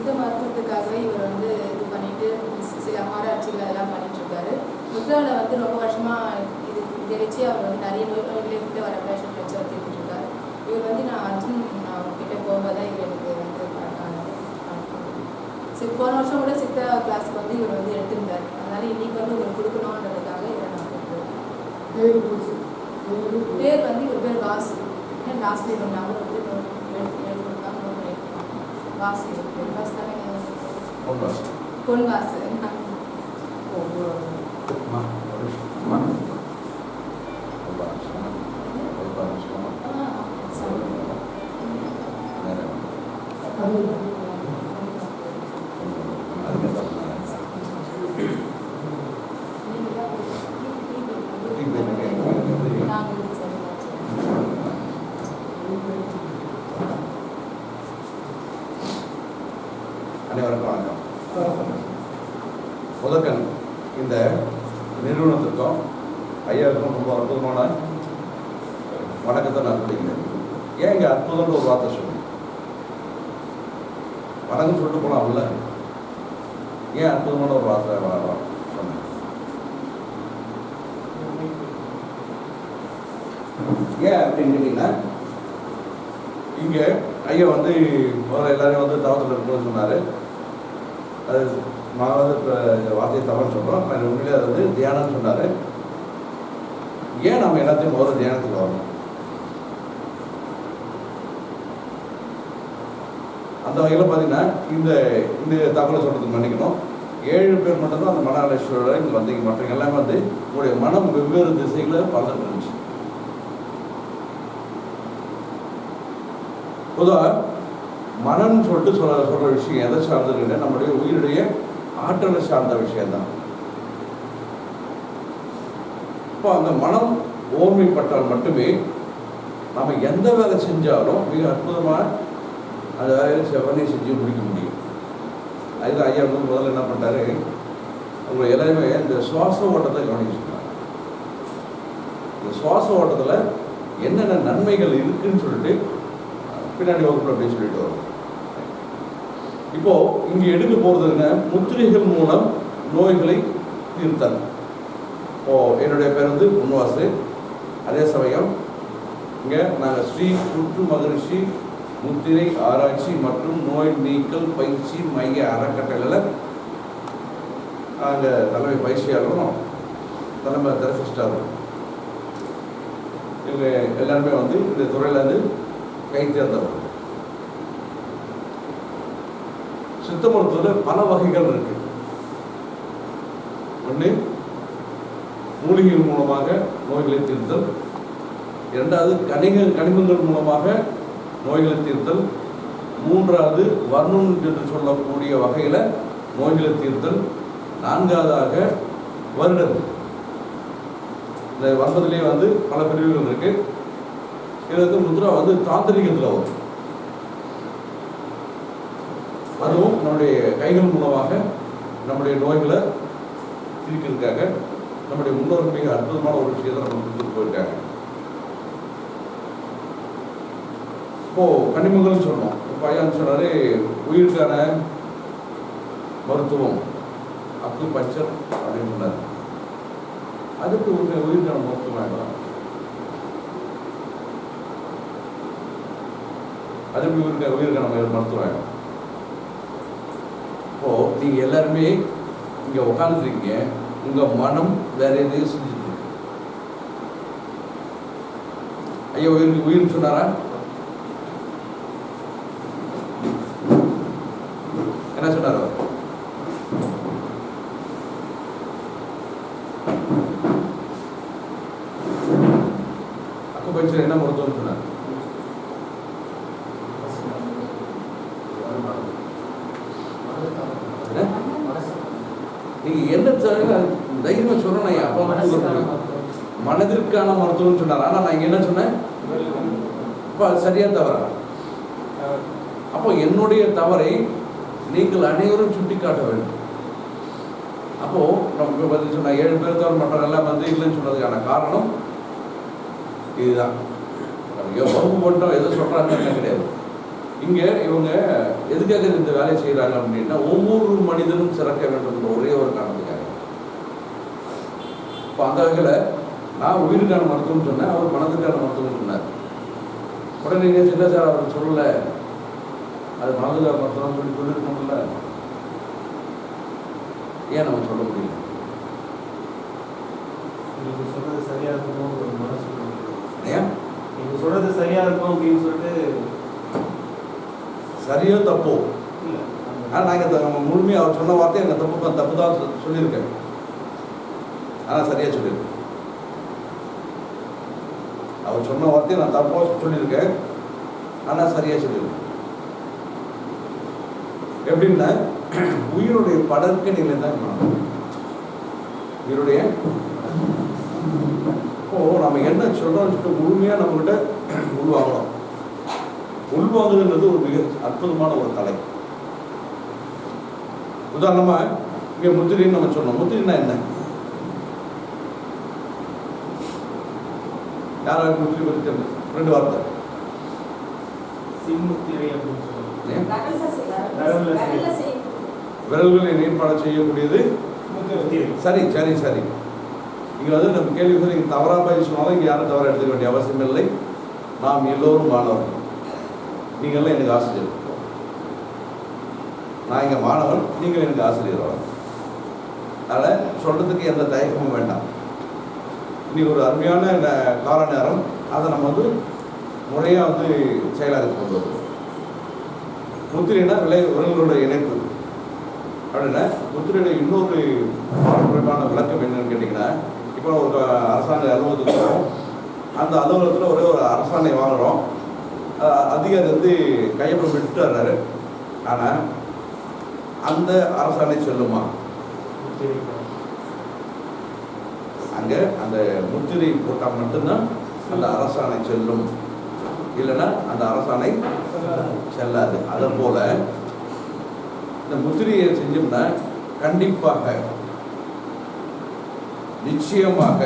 சித்த மருத்துவத்துக்காகவே இவர் வந்து இது பண்ணிட்டு சில ஆராய்ச்சிகள் எல்லாம் பண்ணிட்டு இருக்காரு. முத்ராவில் வந்து ரொம்ப வருஷமாக இதை வச்சு அவர் வந்து நிறைய நோய்களை கிட்ட வர பேஷண்ட் வச்சு அவர் தீர்த்துட்டு இருக்காரு. இவர் வந்து நான் அர்ஜுன் கிட்ட போகும்போது தான் இவர் எனக்கு வந்து போன வருஷம் கூட சித்தா கிளாஸ்க்கு வந்து இவர் வந்து எடுத்திருந்தார். அதனால இன்னைக்கு வந்து இவர் கொடுக்கணுன்றதுக்காக இவரை நான் கூப்பிட்டுருக்கேன். பேர் வந்து இவர் பேர் வாசு. லாஸ்ட்ல இவர் நம்பர் வந்து எடுத்துருக்காங்க, நோட் பண்ணியிருக்காங்க. வாசு பேர் வாசு தானே? பொன்வாசு. அனைவருக்கும் வணக்கம். முதற்கண் இந்த நிறுவனத்திற்கும் ஐயாவுக்கும் ரொம்ப அற்புதமான வணக்கத்தை நான் சொல்லிக்கிறேன். ஏன் இங்கே அற்புதம்னு ஒரு வார்த்தை சொல்லணும்? வணக்கம் சொல்லிட்டு போகலாம்ல, ஏன் அற்புதமான ஒரு வார்த்தை சொன்னேன்? ஏன் அப்படின்னு கேட்டீங்கன்னா, இங்கே ஐயா வந்து முதல்ல எல்லாரையும் வந்து தவத்தில் இருக்கணும்னு சொன்னார். அது நான் வந்து இப்போ இந்த வார்த்தையை தவறு சொல்கிறோம். நான் உண்மையிலே அது வந்து தியானம்னு சொன்னார். ஏன் நம்ம எல்லாத்தையும் முதல்ல தியானத்துக்கு வரணும்? அந்த வகையில் பார்த்தீங்கன்னா இந்த தகவலை சொல்கிறதுக்கு மன்னிக்கணும். 7 பேர் மட்டும்தான் அந்த மன அலட்சியோட இங்கே வந்தீங்க. மற்றவங்க எல்லாமே வந்து உங்களுடைய மனம் வெவ்வேறு திசைகளை பறந்துட்டு இருந்துச்சு. பொதுவாக மனம்னு சொல்லிட்டு சொல்கிற விஷயம் எதை சார்ந்ததுன்னு நம்முடைய உயிருடைய ஆற்றலை சார்ந்த விஷயம்தான். இப்போ அந்த மனம் ஓர்மைப்பட்டால் மட்டுமே நம்ம எந்த வேலை செஞ்சாலும் மிக அற்புதமாக அந்த வேலையை செவ்வனே செஞ்சு முடிக்க முடியும். அதுக்கு ஐயா வந்து முதல்ல என்ன பண்ணுறாரு, உங்களை எல்லாருமே இந்த சுவாச ஓட்டத்தை கவனிக்க சொன்னார். இந்த சுவாச ஓட்டத்தில் என்னென்ன நன்மைகள் இருக்குன்னு சொல்லிட்டு பின்னாடி வகுப்பு அப்படின்னு சொல்லிட்டு வரும். இப்போ இங்கே எடுக்க போகிறதுங்க முத்திரைகள் மூலம் நோய்களை தீர்த்தல். இப்போ என்னுடைய பேர் வந்து பொன்வாசு. அதே சமயம் இங்கே நாங்கள் ஸ்ரீ புற்று மகரிஷி முத்திரை ஆராய்ச்சி மற்றும் நோய் நீக்கல் பயிற்சி மைய அறக்கட்டளையில் நாங்கள் தலைமை பயிற்சியாளரும் தலைமை தெரபிஸ்டாகவும் இவங்க எல்லாருமே வந்து இந்த துறையிலேருந்து கை தேர்ந்தவர். சித்த மருத்துவத்தில் பல வகைகள் இருக்கு. ஒன்று மூலிகைகள் மூலமாக நோய்களை தீர்த்தல், இரண்டாவது கனிமங்கள் மூலமாக நோய்களை தீர்த்தல், மூன்றாவது வர்ணம் என்று சொல்லக்கூடிய வகையில் நோய்களை தீர்த்தல், நான்காவதாக வருடல். இந்த வர்ணத்திலே வந்து பல பிரிவுகள் இருக்கு. இது வந்து முத்ரா வந்து தாந்திரிகத்தில் வரும். அதுவும் நம்முடைய கைகள் மூலமாக நம்முடைய நோய்களை தீர்க்கிறதுக்காக நம்முடைய முன்னோர்கள் மிக அற்புதமான ஒரு விஷயத்தை நம்ம கொடுத்துட்டு போயிருக்காங்க. இப்போ கனிமங்கள்னு சொன்னோம். இப்போ ஐயான்னு சொன்னாரு உயிருக்கான மருத்துவம் அக்குபஞ்சர் அப்படின்னு சொன்னார். அதுக்கு உயிருக்கான மருத்துவம் வேண்டாம். அது எப்படி உயிருக்கான மருத்துவம் வேணும்? இப்போ நீங்கள் எல்லாருமே இங்கே உட்காந்துருக்கீங்க, உங்கள் மனம் வேற எதையும் செஞ்சுட்டு இருக்கு. ஐயா உயிர்னு சொன்னாரா? என்ன சொன்னார் அவர்? அக்குபஞ்சர் என்ன மருத்துவம் சொன்னார்? நீங்க என்ன தைரியமா சொல்லணும். அப்போ மனதிற்கான மருத்துவம் சொன்னார். ஆனா நான் என்ன சொன்னேன்? சரியா தவறா? அப்போ என்னுடைய தவறை நீங்கள் அனைவரும் சுட்டி காட்ட வேண்டும். அப்போ நம்ம பதில் சொன்ன 7 பேர் தவிர மற்ற எல்லாம் வந்து இல்லைன்னு சொன்னதுக்கான காரணம் இதுதான். வகுப்பு மட்டும் எதை சொல்றாங்கன்னு கிடையாது. இங்கே இவங்க எதுக்காக இந்த வேலையை செய்கிறாங்க அப்படின்னா ஒவ்வொரு மனிதனும் சிறக்க வேண்டும் ஒரே ஒரு காரணத்துக்காக. இப்போ அந்த வகையில் நான் உயிருக்கான மருத்துவம் சொன்னேன், அவர் மனதுக்கான மருத்துவம் சொன்னார். உடனே நீங்கள் இல்லை சார் அவர் சொல்லலை, அது மனதுக்கான மருத்துவம் சொல்லியிருக்கணும்ல, ஏன் நம்ம சொல்ல முடியல? நீங்கள் சொல்கிறது சரியாக இருக்கணும் ஒரு மனசு, ஏன் நீங்கள் சொல்கிறது சரியாக இருக்கும் அப்படின்னு சொல்லிட்டு சரியோ தப்போ இல்லை. ஆனால் நாங்கள் முழுமையாக அவர் சொன்ன வார்த்தை எங்கள் தப்பு தான் சொல்லியிருக்கேன். ஆனால் சரியாக சொல்லியிருக்கேன். அவர் சொன்ன வார்த்தையை நான் தப்பாக சொல்லியிருக்கேன், ஆனால் சரியாக சொல்லியிருக்கேன். எப்படின்னா உயிருடைய படர்க்க நிலை தான் உயிருடைய. இப்போ நம்ம என்ன சொல்கிறோம்னு சொல்லிட்டு முழுமையாக நம்மகிட்ட உள்வாங்கணும். உள்வாங்குதுன்றது ஒரு மிக அற்புதமான ஒரு கலை. உதாரணமாக இங்கே முத்திரின்னு நம்ம சொன்னோம். முத்திரின்னா என்ன? யாராவது முத்திரி பற்றி தெரிஞ்சு 2 வார்த்தை. சிம்முத்திரை அப்படின்னு சொல்லுவாங்க. விரல்களை நேர்பாட செய்யக்கூடியது சரி சரி சரி. இங்கே வந்து நம்ம கேள்வி நீங்கள் தவறாக பதில் சொன்னாலும் இங்கே யாரும் தவறாக எடுத்துக்க வேண்டிய அவசியம் இல்லை. நாம் எல்லோரும் மாணவர்கள். நீங்கள்லாம் எனக்கு ஆசிரியர். நான் இங்கே மாணவன், நீங்கள் எனக்கு ஆசிரியர். அதனால் சொல்கிறதுக்கு எந்த தயக்கமும் வேண்டாம். இன்னைக்கு ஒரு அருமையான கால நேரம், அதை நம்ம வந்து முறையாக வந்து செயலாக கொண்டு வருவோம். முத்திரைனா விரல்களோட இணைப்பு அப்படின்னா முத்திரையோட இன்னொரு பாரம்பரியமான விளக்கம் என்னன்னு கேட்டிங்கன்னா, இப்போ ஒரு அரசாங்க அலுவலகத்துக்கு போகிறோம். அந்த அலுவலகத்தில் ஒரே ஒரு அரசாணை வாங்குகிறோம். அதிகாரி வந்து கையப்படம் விட்டுறாரு. ஆனால் அந்த அரசாணை செல்லுமா? அங்கே அந்த முத்திரை போட்டால் மட்டும்தான் அந்த அரசாணை செல்லும், இல்லைன்னா அந்த அரசாணை செல்லாது. அதை போல இந்த முத்திரையை செஞ்சோம்னா கண்டிப்பாக நிச்சயமாக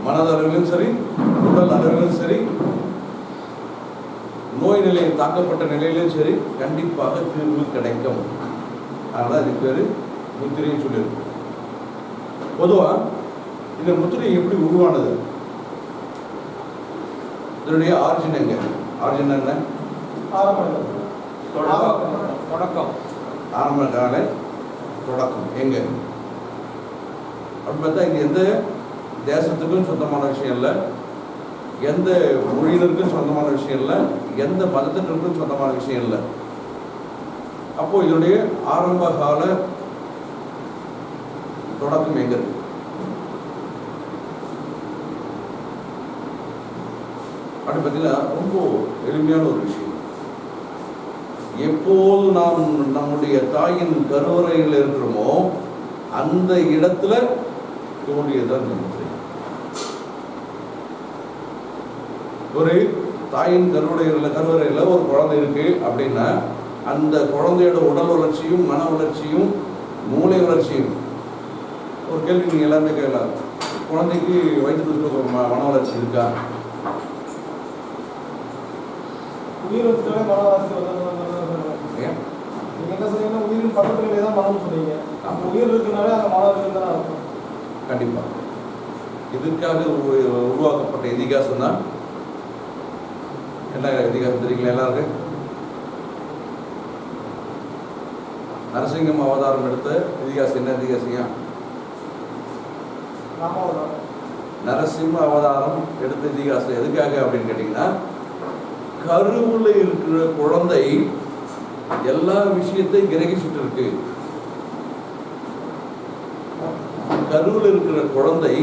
மனதளவிலும் சரி உடல் அளவிலும் சரி நோய் நிலையில் தாக்கப்பட்ட நிலையிலும் சரி கண்டிப்பாக தீர்வு கிடைக்கும். அதனால் அதுக்கு பேர் முத்திரைன்னு சொல்லியிருக்கு. பொதுவாக இந்த முத்திரை எப்படி உருவானது, இதனுடைய ஆரிஜின் எங்க? ஆரிஜின் என்ன? தொடக்கம். ஆரம்ப கால தொடக்கம் எங்க அப்படின்னு பார்த்தா இது எந்த தேசத்துக்கும் சொந்தமான விஷயம் இல்லை, எந்த மொழியினருக்கும் சொந்தமான விஷயம் இல்லை, எந்த மதத்தினருக்கும் சொந்தமான விஷயம் இல்லை. அப்போ இதனுடைய ஆரம்ப கால தொடக்கம் எங்க இருக்கு? அப்படி பார்த்தீங்கன்னா ரொம்ப எளிமையான ஒரு விஷயம். எப்போது நாம் நம்முடைய தாயின் கருவறையில் இருக்கிறோமோ அந்த இடத்துல தோன்றியதான் முத்திரை. ஒரு தாயின் கருவறையில் ஒரு குழந்தை இருக்கு அப்படின்னா அந்த குழந்தையோட உடல் வளர்ச்சியும் மன வளர்ச்சியும் மூளை வளர்ச்சியும் ஒரு கேள்வி நீங்கள் எல்லாருமே கேட்கலாம். குழந்தைக்கு வயிற்று மன வளர்ச்சி இருக்கா? உயிரிழப்புல மன வளர்ச்சி நீங்க என்ன சொன்னீங்கன்னா உயிரின் பக்கத்துல தான் மனம் சொன்னீங்க. உயிர் இருக்குனாலே அந்த மனம் இருக்குன்னு தான் இருக்கும். கண்டிப்பா இதற்காக உருவாக்கப்பட்ட இதிகாசம் தான். என்ன இதிகாசம் தெரியுங்களா எல்லாருக்கும்? நரசிங்கம் அவதாரம் எடுத்த இதிகாசம். என்ன இதிகாசியா? நரசிம்ம அவதாரம் எடுத்த இதிகாசம் எதுக்காக அப்படின்னு கேட்டீங்கன்னா, கருவுல இருக்கிற குழந்தை எல்லா விஷயத்தையும் கிரகிச்சுட்டு இருக்கு. கருவில் இருக்கிற குழந்தை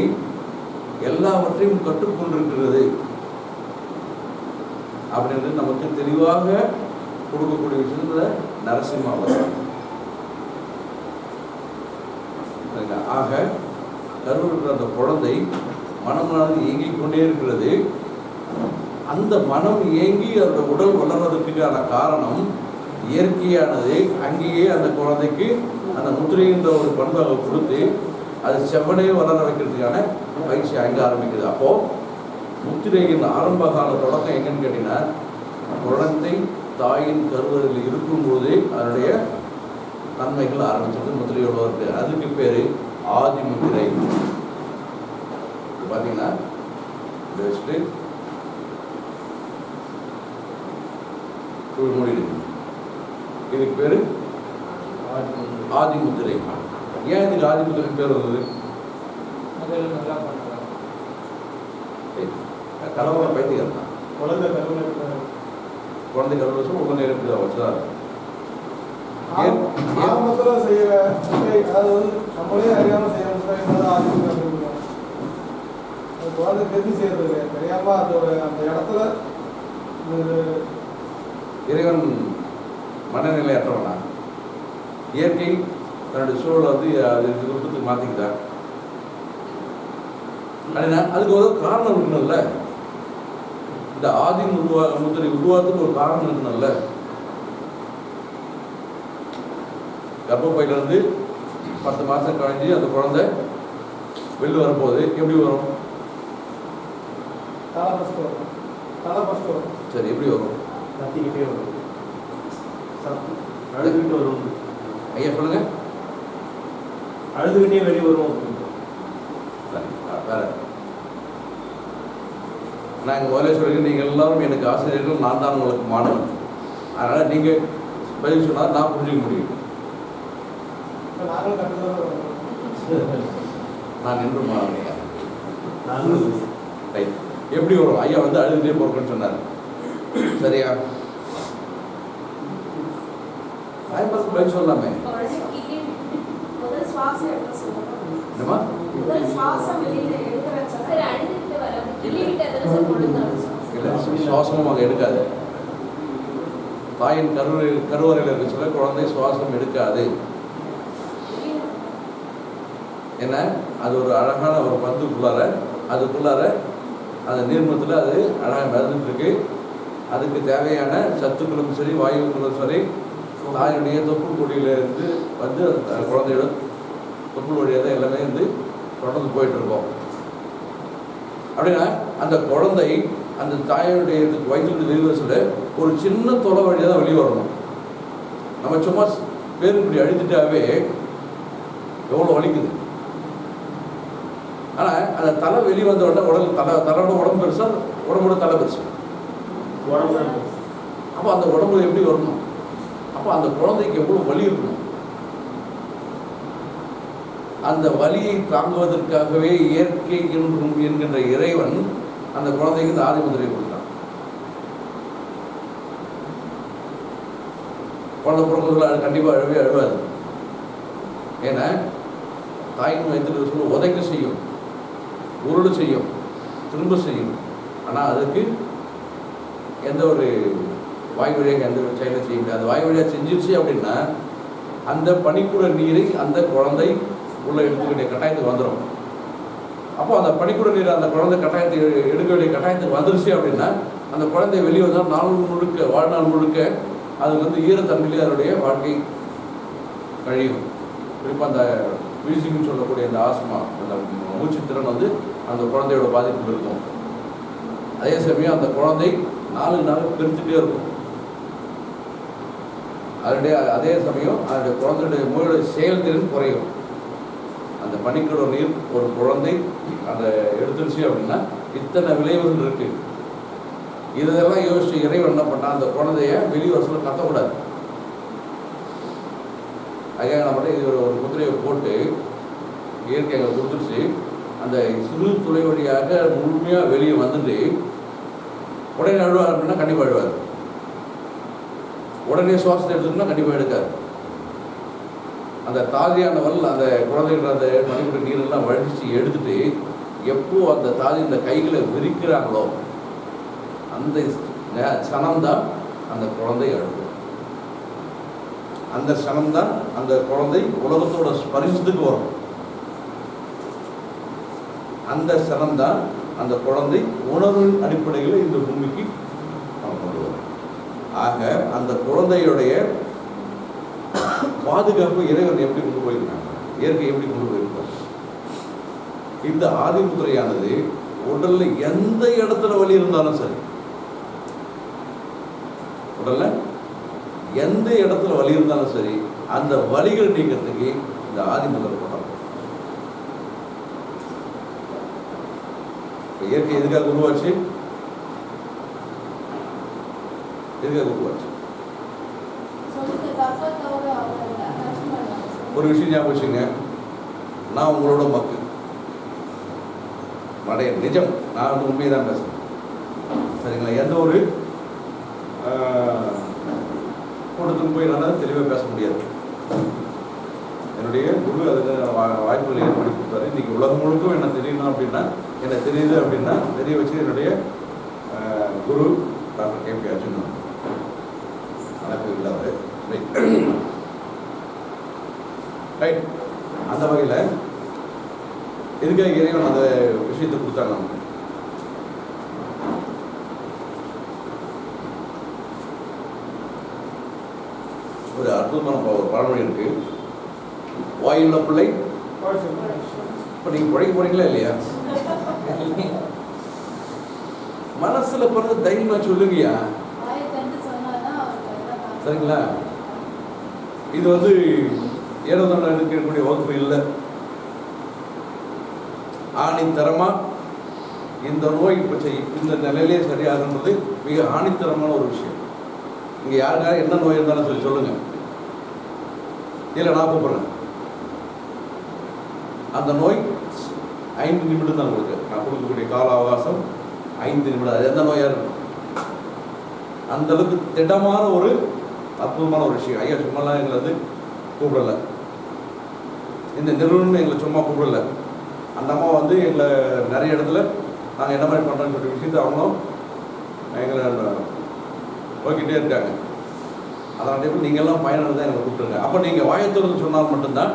எல்லாவற்றையும் கற்றுக்கொண்டிருக்கிறது அப்படின்னு நமக்கு தெளிவாக கொடுக்கக்கூடிய விஷயத்துல நரசிம்ம அவதாரம். ஆக கருவில் இருக்கிற அந்த குழந்தை மனமானது இயங்கிக் கொண்டே இருக்கிறது. அந்த மனம் இயங்கி அந்த உடல் வளர்வதற்கான காரணம் இயற்கையானது. அங்கேயே அந்த குழந்தைக்கு அந்த முத்திரைன்ற ஒரு பண்பை கொடுத்து அது செவ்வனையே வளர வைக்கிறதுக்கான பயிற்சி அங்கே ஆரம்பிக்குது. அப்போது முத்திரையின் ஆரம்ப கால தொடக்கம் எங்கன்னு கேட்டீங்கன்னா, குழந்தை தாயின் கருவறையில் இருக்கும்போதே அதனுடைய தன்மைகள் ஆரம்பிச்சிருக்கு, முத்திரையோடு இருக்கு. அதுக்கு பேர் ஆதி முத்திரை. பார்த்தீங்கன்னா இந்த வச்சுட்டு மூடிடுங்க. இதுக்கு பேர் ஆதி முத்திரை. ஏன் இதுக்கு ஆதி முத்திரை பேர் வந்தது? கடவுளை பைத்தியம் குழந்தை கருவில குழந்தை கருவறை உடனே எப்படி வச்சுதான் ஆரம்பத்துல செய்யற அதாவது வந்து நம்மளே அறியாம செய்யறது ஆரம்பிச்சு குழந்தை தெரிஞ்சு செய்யறது இல்லையா, தெரியாம அதோட அந்த இடத்துல இறைவன் மனநிலை அற்றவனா? இயற்கை தன்னுடைய சூழலை வந்து அது விருப்பத்துக்கு மாற்றிக்கிட்டா அப்படின்னா அதுக்கு ஒரு காரணம் இருக்கணும்ல. இந்த ஆதி முத்திரை உருவாக்குறதுக்கு ஒரு காரணம் இருக்கணும்ல. கர்ப்பப்பையிலிருந்து 10 மாதம் கழிஞ்சு அந்த குழந்தை வெளில வரப்போகுது. எப்படி வரும்? சரி, எப்படி வரும்? கத்திக்கிட்டே வரும், அழுதுகிட்டு வரும். ஐயா சொல்லுங்க. அழுதுகிட்டே வெளியே வரும். வேற நாங்கள் முதல்ல சொல்லிங்க, நீங்கள் எல்லாரும் எனக்கு ஆசிரியர்கள், நான் தான் உங்களுக்கு மாணவன். அதனால் நீங்கள் பதில் சொன்னால் நான் புரிஞ்சுக்க முடியும். நான் நின்று மாணவனையா? ரைட். எப்படி வரும்? ஐயா வந்து அழுதுகிட்டே போறேன்னு சொன்னார். சரியா? தாய்மாருக்கு பதில் சொல்லாமே. என்னம்மா? இல்லை, சுவாசமும் எடுக்காது. தாயின் கருவறையில் இருக்க சொல்ல குழந்தை சுவாசம் எடுக்காது. ஏன்னா அது ஒரு அழகான ஒரு பந்துக்குள்ளார, அதுக்குள்ளார அந்த நீர்மத்தில் அது அழகாக மிதந்துட்டு இருக்கு. அதுக்கு தேவையான சத்துக்களும் சரி வாயுக்களும் சரி தாயினுடைய தொப்புள் கொடியிலேருந்து வந்து குழந்தையோட தொப்புள் வழியாக தான் எல்லாமே வந்து தொடர்ந்து போயிட்டுருக்கோம். அப்படின்னா அந்த குழந்தை அந்த தாயினுடைய வயிற்றுக்கு வெளியே சொல்ல ஒரு சின்ன தொலை வழியாக தான் வெளியே வரணும். நம்ம சும்மா பேர் இப்படி அழுத்திட்டாவே எவ்வளோ வலிக்குது. ஆனால் அந்த தலை வெளியே வந்த உடனே தலையோட உடம்பு பெருசாக, உடம்போட தலை பெருசு. அப்போ அந்த உடம்புல எப்படி வரணும்? அப்போ அந்த குழந்தைக்கு எவ்வளோ வலி இருக்கணும். அந்த வலியை தாங்குவதற்காகவே இயற்கை என்கின்ற இறைவன் அந்த குழந்தைக்கு இந்த ஆதி முத்திரையை கொடுத்தான். குழந்தை பிறந்தவர்கள் கண்டிப்பாக அழுவாது. ஏன்னா தாயின் வயிற்றுல சொல்ல உதைக்க செய்யும், உருள் செய்யும், திரும்ப செய்யும். ஆனால் அதுக்கு எந்த ஒரு வாய் வழியாக எந்த ஒரு செயலை செய்ய முடியாது. வாய் வழியாக செஞ்சிருச்சு அப்படின்னா அந்த பனிக்கூட நீரை அந்த குழந்தை உள்ள எடுத்துக்க வேண்டிய கட்டாயத்துக்கு வந்துடும். அப்போ அந்த பனிக்கூட நீரை அந்த குழந்தை எடுக்க வேண்டிய கட்டாயத்துக்கு வந்துருச்சு அப்படின்னா அந்த குழந்தை வெளியே வந்தால் வாழ்நாள் முழுக்க அது வந்து ஈரத்தன்மையிலே அதனுடைய வாழ்க்கை கழியும். குறிப்பாக அந்த வீசிங்னு சொல்லக்கூடிய அந்த ஆஸ்மா, அந்த மூச்சுத்திறன் வந்து அந்த குழந்தையோட பாதிப்பு இருக்கும். அதே சமயம் அந்த குழந்தை நாளுக்கு பெருத்துட்டே இருக்கும். அதே சமயம் அதனுடைய குழந்தையுடைய மூளையுடைய செயல்திறன் குறையும். அந்த பனிக்கூட நீர் ஒரு குழந்தை அந்த எடுத்துருச்சு அப்படின்னா இத்தனை விளைவுகள் இருக்கு. இதெல்லாம் யோசிச்சு இறைவன் என்ன பண்ணா, அந்த குழந்தைய வெளியே வசூல கத்தக்கூடாது. அதுக்காக நம்ம இது ஒரு முத்திரையை போட்டு இயற்கை அங்கே கொடுத்துருச்சு. அந்த சிறு துளை வழியாக முழுமையாக வெளியே வந்துட்டு உடனே அழுவார் அப்படின்னா கண்டிப்பாக அழுவார். உடனே சுவாசத்தை எடுத்துக்கணும்னா கண்டிப்பாக எடுக்காது. அந்த தாதியானவள் அந்த குழந்தைகள் அந்த மணிக்கூட நீரெல்லாம் வழிச்சு எடுத்துட்டு எப்போ அந்த தாதி இந்த கைகளை விரிக்கிறாங்களோ அந்த சனம்தான் அந்த குழந்தை அழுகும். அந்த சனம்தான் அந்த குழந்தை உலகத்தோட ஸ்பரிசத்துக்கு வரும். அந்த சனம்தான் அந்த குழந்தை உணர்வின் அடிப்படையில் இந்த பூமிக்கு கொண்டு வரும். ஆக அந்த குழந்தையுடைய பாதுகாப்பு இறைவன் எப்படி கொண்டு போயிருக்காங்க, இயற்கை எப்படி கொண்டு போயிருக்காங்க. இந்த ஆதிமுத்திரையானது உடல்ல எந்த இடத்துல வலி இருந்தாலும் சரி, உடல்ல எந்த இடத்துல வலி இருந்தாலும் சரி, அந்த வலிகள் நீக்கிறதுக்கு இந்த ஆதி முதல் படம். இயற்கை எதுக்காக உருவாச்சு? எதுக்காக உருவாச்சு? ஒரு விஷயம் ஞாபகம் வச்சுங்க, நான் உங்களோட மக்கு மடைய நிஜம், நான் வந்து உண்மையை தான் பேசுகிறேன். சரிங்களா? எந்த ஒரு கூட்டத்துக்கு போய் என்னால் தெளிவாக பேச முடியாது. என்னுடைய குரு அதுக்கு வாய்ப்புகளை ஏற்படுத்தி கொடுத்தாரு. இன்றைக்கி உலகம் முழுக்கும் என்ன தெரியணும் அப்படின்னா, என்ன தெரியுது அப்படின்னா தெரிய வச்சு என்னுடைய குரு டாக்டர் கே.பி. அர்ஜுனன். அழைப்பு இல்லாத ரைட். அந்த வகையில் எதுக்காக இறைவன் அந்த விஷயத்தை கொடுத்தாங்க நமக்கு? ஒரு அற்புதமான ஒரு பழமொழி இருக்கு, வாயுள்ள பிள்ளை. இப்போ நீங்கள் பழைக்க போறீங்களா இல்லையா? மனசுல பிறந்த தைரியமா சொல்லுங்கயா. சரிங்களா? இது வந்து ஏறோதான இருக்கக்கூடிய வகுப்பு இல்லை. ஆணித்தரமா இந்த நோய் இப்போ இந்த நிலையிலே சரியாகுன்றது மிக ஆணித்தரமான ஒரு விஷயம். இங்கே யாருக்காக என்ன நோய் இருந்தாலும் சொல்லி சொல்லுங்க, இல்லை நான் கூப்பிட்றேன். அந்த நோய் 5 நிமிடம் தான் உங்களுக்கு நான் கொடுக்கக்கூடிய கால அவகாசம் 5 நிமிடம். அது எந்த நோயாக இருக்கும்? அந்த அளவுக்கு திடமான ஒரு அற்புதமான ஒரு விஷயம். ஐயா சும்மாலாம் எங்களை வந்து கூப்பிடலை, இந்த நிறுவனம் எங்களை சும்மா கூப்பிடலை. அந்த அம்மா வந்து எங்களை நிறைய இடத்துல நாங்கள் என்ன மாதிரி பண்ணுறோன்னு சொல்லிட்டு விஷயத்தை அவங்களும் எங்களை போய்கிட்டே இருக்காங்க. அதனால் நீங்கள்லாம் பயனாளி தான் எங்களை கூப்பிட்டுருங்க. அப்போ நீங்கள் வாயத்தோடு சொன்னால் மட்டும்தான்.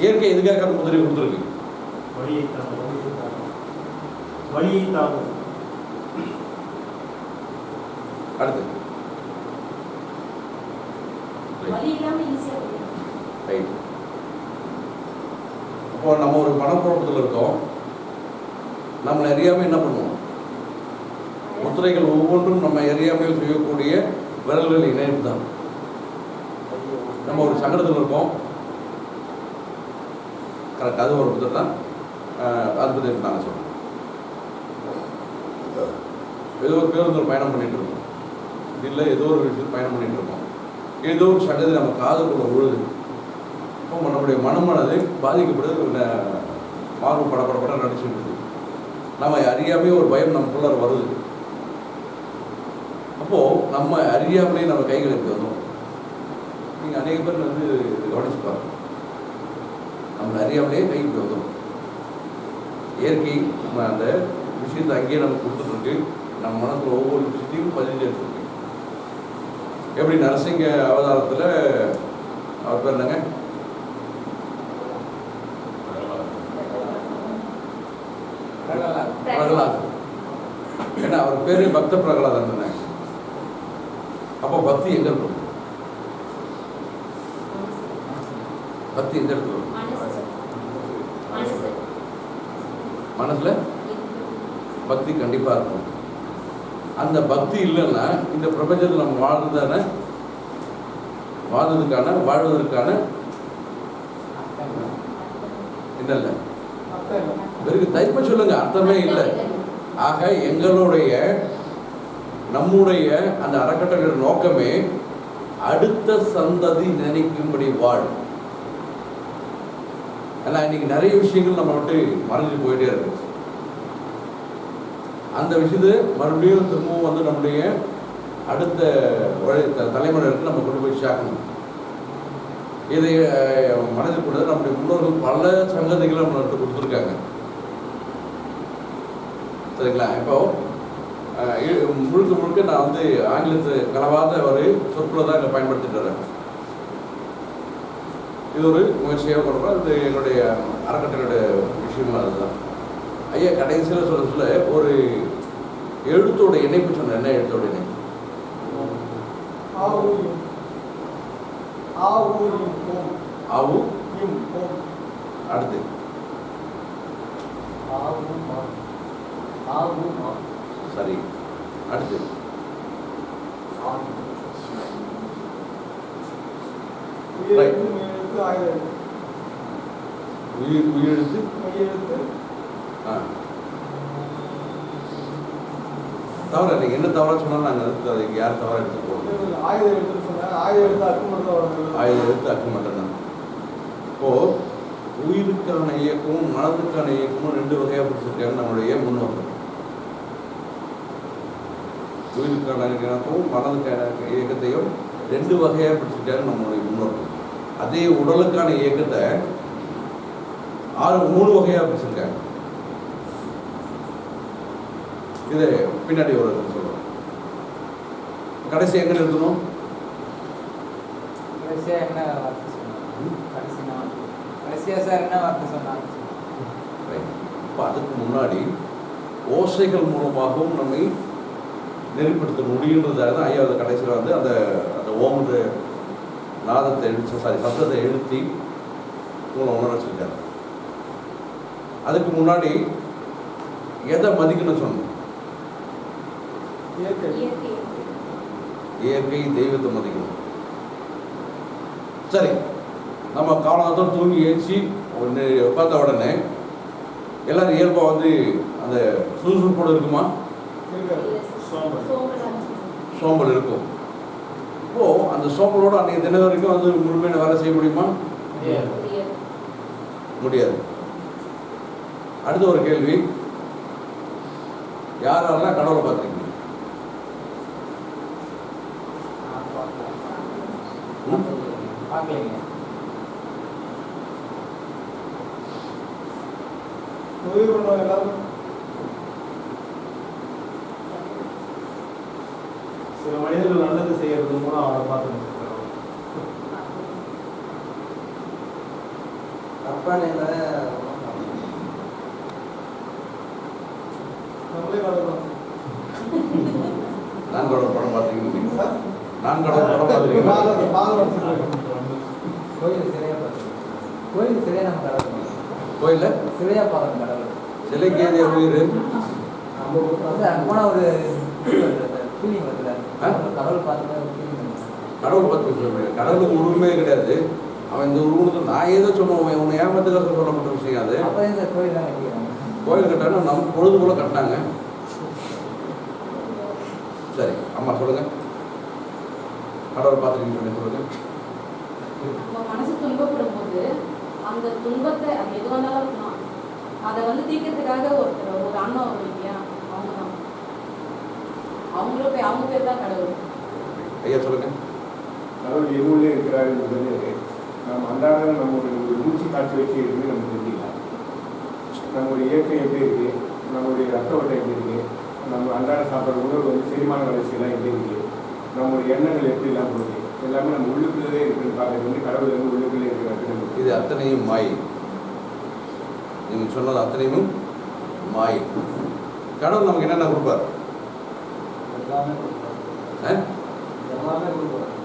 இயற்கை எதுக்காக அந்த முதலீடு கொடுத்துருக்கு? வழியை தாங்கும். அடுத்து ரைட். இப்போ நம்ம ஒரு மனக்குழப்பத்தில் இருக்கோம், நம்மளை அறியாமல் என்ன பண்ணுவோம்? முத்திரைகள் ஒவ்வொன்றும் நம்ம அறியாமல் செய்யக்கூடிய விரல்கள் இணைப்பு தான். நம்ம ஒரு சங்கடத்தில் இருக்கோம், கரெக்ட், அது ஒரு புத்தர் தான். அது பற்றி நாங்கள் சொல்கிறோம். ஏதோ ஒரு பேருந்து பயணம் பண்ணிட்டு இருக்கோம், இல்லை ஏதோ ஒரு விஷயத்தில் பயணம் பண்ணிட்டு இருக்கோம், ஏதோ ஒரு சங்கதி நம்ம காதுக்குள்ள உழுது. இப்போ நம்முடைய மனமானது பாதிக்கப்படுது, மார்பு படப்பட நடிச்சுட்டு நம்ம அறியாமே ஒரு பயம் நமக்குள்ளார வருது. அப்போது நம்ம அறியாமலே நம்ம கைகளை தரும். நீங்கள் அநேக பேர் வந்து கவனிச்சு பாருங்க, நம்ம அறியாமலே கைக்கு வந்துடும். இயற்கை நம்ம அந்த விஷயத்தை அங்கேயே நமக்கு கொடுத்துட்ருக்கு. நம்ம மனசில் ஒவ்வொரு விஷயத்தையும் பதிஞ்சு எடுத்துருக்கு. எப்படி நரசிங்க அவதாரத்தில் அவர் பேர் என்னங்க? பிரகலாத். ஏன்னா அவர் பேரு பக்த பிரகலாதன் தானே. அப்போ பக்தி எங்க இருக்கும்? பக்தி எந்த இடத்துல இருக்கும்? மனசுல பக்தி கண்டிப்பா இருக்கும். அந்த பக்தி இல்லைன்னா இந்த பிரபஞ்சத்தில் நம்ம வாழ்வதற்கான என்ன இல்லை, வெறும் தைப்ப சொல்லுங்க, அர்த்தமே இல்லை. ஆக நம்முடைய அந்த அறக்கட்டளை நோக்கமே அடுத்த சந்ததி நினைக்கும்படி வாழ். ஏன்னா இன்னைக்கு நிறைய விஷயங்கள் நம்ம விட்டு மறைஞ்சு போயிட்டே இருக்கு. அந்த விஷயத்தை மறுபடியும் திரும்பவும் வந்து நம்முடைய அடுத்த தலைமுறைக்கு நம்ம கொண்டு போய் சேர்க்கணும். இதை மனதில் கூட நம்முடைய முன்னோர்கள் பல சங்கதிகளை நம்மளுக்கு கொடுத்துருக்காங்க. சரிங்களா? இப்போ முழுக்க நான் வந்து ஆங்கிலத்தை கலவாத ஒரு சொற்களை தான் இங்கே பயன்படுத்திட்டு வரேன். இது ஒரு முயற்சியாக பண்ணுறோம். இது எங்களுடைய அறக்கட்டளையோட விஷயமும் அதுதான். ஐயா கடைசியில் சொல்ல ஒரு எழுத்தோட இணைப்பு சொன்ன. என்ன எழுத்தோட இணைப்பு? அடுத்து சரி, அடுத்து உயிரெழுத்து, மெய்யெழுத்து, ஆயுத எழுத்து. உயிரெழுத்து மெய்யெழுத்து, தவற நீங்கள் என்ன தவறாக சொன்னாலும் நாங்கள் அதுக்கு அதுக்கு யார் தவறாக எடுத்து போகிறோம். ஆயுத எழுத்துன்னு சொன்னாங்க. ஆயுத எழுத்து அக்கு மட்டும் தான் வரும். ஆயுத எழுத்து அக்கு மட்டும்தான். இப்போது உயிருக்கான இயக்கமும் மனதுக்கான இயக்கமும் 2 வகையாக பிடிச்சிருக்காங்க நம்மளுடைய முன்னோர்கள். உயிருக்கான இயக்கமும் மனதுக்கான இயக்கத்தையும் 2 வகையாக பிடிச்சிருக்காங்க நம்மளுடைய முன்னோர்கள். அதே உடலுக்கான இயக்கத்தை 3 வகையாக பிடிச்சிருக்காங்க. இது பின்னாடி ஒரு சொல்லுவோம். கடைசி எங்கே நிறுத்தணும்? கடைசியாக என்ன வார்த்தை சொன்னாங்க? கடைசியாக சார் என்ன வார்த்தை சொன்னாங்க? இப்போ அதுக்கு முன்னாடி ஓசைகள் மூலமாகவும் நம்மை நெறிப்படுத்த முடியுன்றதாக தான் ஐயா கடைசியில் வந்து அந்த அந்த ஓமது நாதத்தை எழுத்து சத்தத்தை எழுத்தி உங்களை உணர வச்சுருக்காரு. அதுக்கு முன்னாடி எதை மதிக்கணும்னு சொன்னோம்? இயற்கை தெய்வத்தை மதிக்கணும். சரி, நம்ம காலத்தோடு தூங்கி ஏற்றி ஒன்று உட்காந்த உடனே எல்லாரும் இயல்பாக வந்து அந்த சுறுசுறுப்போடு இருக்குமா? சோம்பல் இருக்கும். இப்போது அந்த சோம்பலோடு அன்றைக்கி தினம் வரைக்கும் வந்து முழுமையான வேலை செய்ய முடியுமா? முடியாது. அடுத்த ஒரு கேள்வி, யாரெல்லாம் கடவுளை பார்த்துருக்கீங்க? பார்க்கலைங்க. உதவி பண்ணுவாங்க எல்லாரும். சில மனிதர்கள் நல்லது செய்யறது மூலம் அவரை பார்த்து கற்பனையில் நம்மளே கடவுள். நான் கடவுள் படம் பார்த்துருக்கீங்க? நான் கடவுள் படம் பார்த்துருக்கீங்க? கோயில் சிலையாக பார்த்துருக்கோம். கோயில் சிலையை நம்ம கடவுள் கோயிலில் சிலையாக பார்க்கணும். கடவுள் சிலைக்கு ஏதே உயிர் நம்ம வந்து அங்கே போனால் ஒரு ஃபீலிங் வருதுல்ல, கடவுள் பார்த்து ஃபீலிங். கடவுள் பார்த்து சொல்லுவேன். கடவுளுக்கு உருவமே கிடையாது. அவன் இந்த உருவத்தை நான் ஏதோ சொல்லுவேன். உன்னை ஏமாத்துக்காக சொல்லப்பட்ட விஷயம் அது. அப்போ இந்த கோயில் தான் கட்டிக்கிறாங்க. கோயில் கட்டாலும் நம்ம பொழுது போல கட்டினாங்க. சரி, அம்மா சொல்லுங்க, கடவுள் பார்த்துருக்கீங்க சொல்லுங்க. நம்ம மனசு துன்பப்படும் போது அந்த துன்பத்தை அது எது வந்தாலும் இருக்கலாம், அதை வந்து தீர்க்கிறதுக்காக ஒரு அண்ணன் வரும் இல்லையா, அவங்க தான், அவங்களும் போய் அவங்க பேர் தான் கடவுள். ஐயா சொல்லுங்க. கடவுள் எதுவுள்ளே இருக்கிறாரு என்பது நம்ம அன்றாடம் நம்மளுடைய ஒரு மூச்சு காட்சி வச்சு இருக்கு. நம்ம தெரிஞ்சுக்கலாம் நம்மளுடைய இயற்கை எப்படி இருக்கு, நம்மளுடைய ரத்த ஓட்டம் எப்படி இருக்கு, நம்ம அன்றாட சாப்பிட்ற உணவு வந்து செரிமான வளர்ச்சியெல்லாம் எப்படி இருக்கு, நம்மளுடைய எண்ணங்கள் எப்படி எல்லாம் போகுது, எல்லாமே நம்ம உள்ளுக்குள்ளே இருக்குன்னு பார்க்கறது வந்து கடவுள் வந்து உள்ளுக்குள்ளே இருக்கிறாரு. இது அத்தனையும் மாயை. நீங்கள் சொன்னது அத்தனையும் மாயை. கடவுள் நமக்கு என்னென்ன கொடுப்பார்?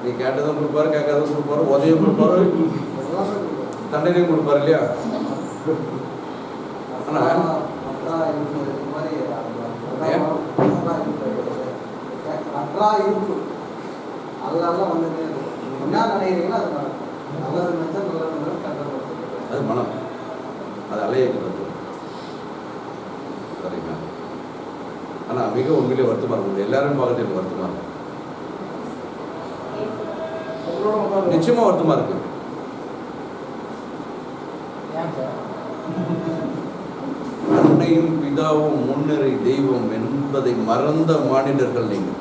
நீ கேட்டதும் கொடுப்பாரு, கேட்காததும் கொடுப்பாரு, உதவியும் கொடுப்பாரு, தண்டனையும் கொடுப்பாரு இல்லையா? ஆனால் அது மனம், அது அலையக்கிறது. சரிங்களா? ஆனால் மிக உண்மையிலே வருத்தமாக இருக்குது. எல்லாரும் பார்க்கறது எனக்கு வருத்தமாக இருக்கு. நிச்சயமா வருத்தமா இருக்கு. அன்னையும் பிதாவும் முன்னறி தெய்வம் என்பதை மறந்த மானிடர்கள் நீங்கள்.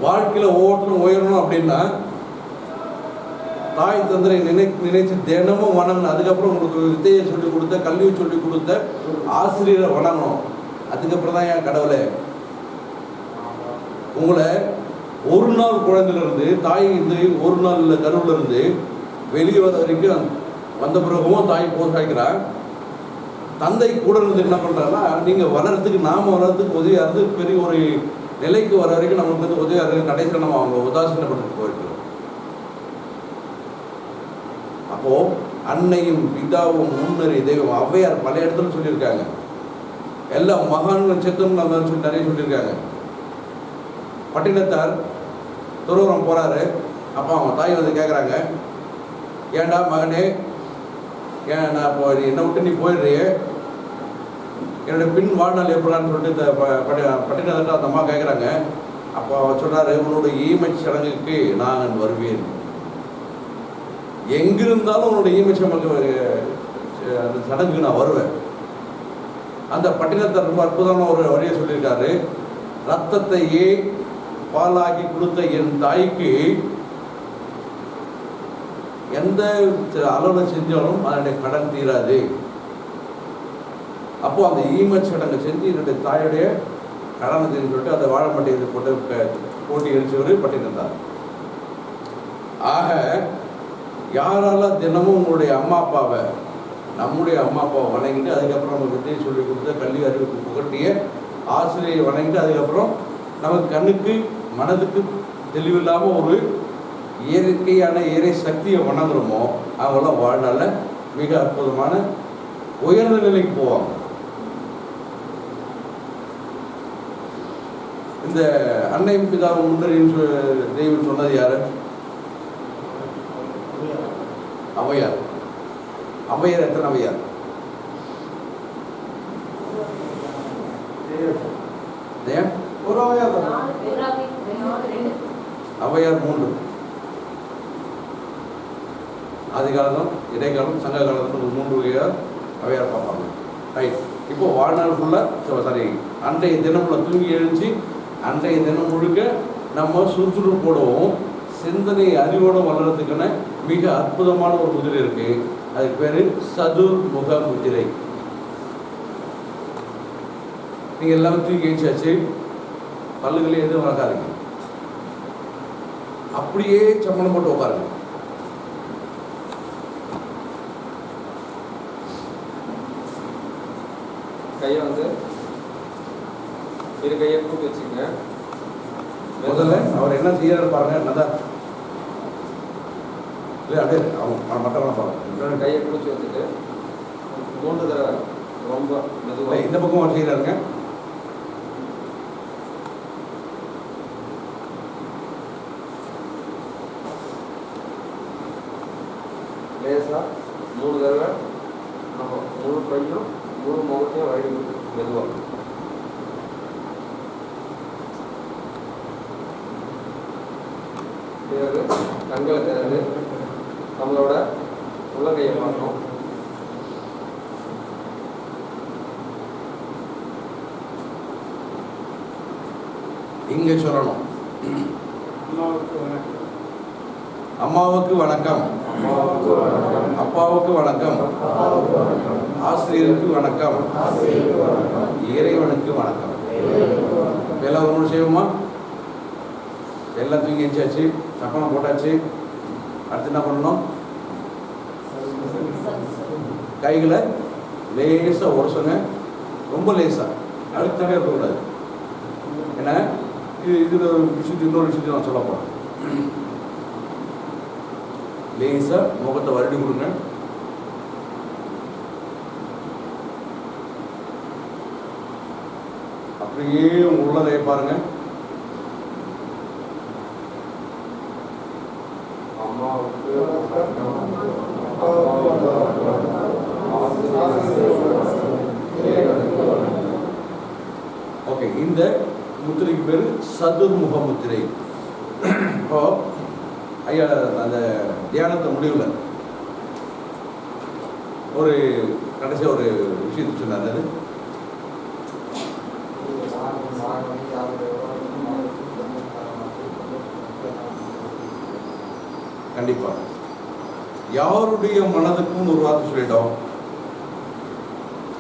வாழ்க்கையில ஒவ்வொருத்தரும் உயரணும் அப்படின்னா தாய் தந்தரை நினைச்சு தினமும் வணங்கணும். அதுக்கப்புறம் உங்களுக்கு வித்தையை சொல்லி கொடுத்த, கல்வியை சொல்லி கொடுத்த ஆசிரியரை வணங்கணும். அதுக்கப்புறம் தான் என் கடவுளை உங்களை ஒரு நாள் குழந்தையிலிருந்து தாய் இந்த ஒரு நாள் கருவில் இருந்து வெளியே வர வரைக்கும் வந்த பிறகும் தாய் போசாக்கிறார். தந்தை கூட இருந்து என்ன பண்ணுறாருன்னா, நீங்கள் வளர்கிறதுக்கு நாம் வளர்கிறதுக்கு உதவியாக இருந்து பெரிய ஒரு நிலைக்கு வர வரைக்கும் நம்மளுக்கு வந்து உதவியாக இருக்கு. கடைசியில் நம்ம அவங்க உதாசீனப்பட்டு போயிருக்கிறோம். அப்போது அன்னையும் பிதாவும் முன்னறி தெய்வம் ஔவையார் பல இடத்துல சொல்லியிருக்காங்க. எல்லா மகான்கள் செத்துன்னு சொல்லி நிறைய சொல்லியிருக்காங்க. பட்டினத்தார் துறவரம் போகிறாரு. அப்போ அவங்க தாய் வந்து கேட்குறாங்க, ஏன்டா மகனே, ஏன் நான் இப்போ என்னை விட்டு நீ போயிடுறியே, என்னுடைய பின் வாழ்நாள் எப்படான்னு சொல்லிட்டு பட்டினத்தார் அந்த அம்மா கேட்குறாங்க. அப்போ அவர் சொல்கிறாரு, உன்னோட ஈமை சடங்குக்கு நான் வருவேன், எங்கிருந்தாலும் உன்னோட ஈமை அந்த சடங்குக்கு நான் வருவேன். அந்த பட்டினத்தார் ரொம்ப அற்புதமான ஒரு வழியை சொல்லியிருக்காரு. ரத்தத்தையே பாலாக்கி கொடுத்த என் தாய்க்கு எந்த அளவில் செஞ்சாலும் அதனுடைய கடன் தீராது. அப்போ அந்த ஈமச் சடங்கை செஞ்சு என்னுடைய தாயுடைய கடனை தெரிஞ்சு சொல்லிட்டு அந்த வாழைமட்டையை போட்டு போட்டி எரிச்சவர் பட்டினத்தார். ஆக யாரால தினமும் உங்களுடைய அம்மா அப்பாவை, நம்முடைய அம்மா அப்பாவை வணங்கிட்டு அதுக்கப்புறம் நம்ம வித்தையை சொல்லி கொடுத்த கல்வி அறிவுக்கு புகட்டிய ஆசிரியை வணங்கிட்டு அதுக்கப்புறம் நமக்கு கண்ணுக்கு மனதுக்கு தெளிவில்லாமல் ஒரு இயற்கையான இறை சக்தியை வணங்குறோமோ அவங்களாம் வாழ்நாள மிக அற்புதமான உயர்ந்த நிலைக்கு போவாங்க. இந்த அன்னையும் பிதாவும் முன்னறின்னு தெய்வம் சொன்னது யாரு? ஔவையார். ஔவையார் எத்தனை ஔவையார்? ஒரு ஔவையார் தான். ஔவையார் 3. ஆதிகாலம், இடைக்காலம், சங்க காலத்தில் 3 வகையாக ஔவையார் பார்ப்பாங்க. ரைட். இப்போ வாழ்நாள் ஃபுல்லாக சாரி அன்றைய தினம் ஃபுல்லாக தூங்கி எழுந்துச்சு அன்றைய தினம் முழுக்க நம்ம சுறுசுறுப்போடவும் சிந்தனை அறிவோடு வளர்கிறதுக்கான மிக அற்புதமான ஒரு முதிரை இருக்குது. அதுக்கு பேர் சதுர்முக முதிரை. நீங்கள் எல்லாமே தூக்கி எழுச்சாச்சு, பல்லுகளே எதுவும் வளர்க்காதீங்க, அப்படியே சம்மணம் போட்டு உட்காருங்க. கையை வந்து இரு கையை கூட்டி வச்சுக்கோங்க. முதல்ல அவர் என்ன செய்யறாரு பாருங்க. நல்லா இல்லை அப்படியே அவங்க மற்றவங்க பாருங்க. கையை பிடிச்சி வச்சுட்டு 3 தடவை ரொம்ப மெதுவாக இந்த பக்கம் அவர் செய்யறாருங்க. லேசாக 3 தடவை நம்ம முழு கையும் முழு முகத்தையும் வழி மெதுவாக. பிறகு கண்களை திறந்து நம்மளோட உள்ளங்கையை பார்க்கணும். இங்கே சொல்லணும், அம்மாவுக்கு வணக்கம், அப்பாவுக்கு வணக்கம், ஆசிரியருக்கு வணக்கம், இறைவனுக்கு வணக்கம். எல்லாம் ஒன்று செய்வோமா? எல்லாம் தூங்கி வச்சாச்சு, சப்பனம் போட்டாச்சு. அடுத்து என்ன பண்ணணும்? கைகளை லேசாக உரசுங்க, ரொம்ப லேசாக, அழுத்தவே இருக்கக்கூடாது. ஏன்னா இதில் ஒரு விஷயத்து இன்னொரு விஷயத்தை நான் சொல்ல போகிறேன். லேசாக முகத்தை வருடி கொடுங்க. அப்படியே உள்ளதை பாருங்க. அம்மாவுக்கு ஓகே, இந்த முத்திரைக்கு பேர் சதுர்முக முத்திரை. இப்போ ஐயா அந்த தியானத்தை முடிவில் ஒரு கடைசியாக ஒரு விஷயத்தை சொன்னார். அது கண்டிப்பாக யாருடைய மனதுக்கும் ஒரு வார்த்தை சொல்லிட்டோம்.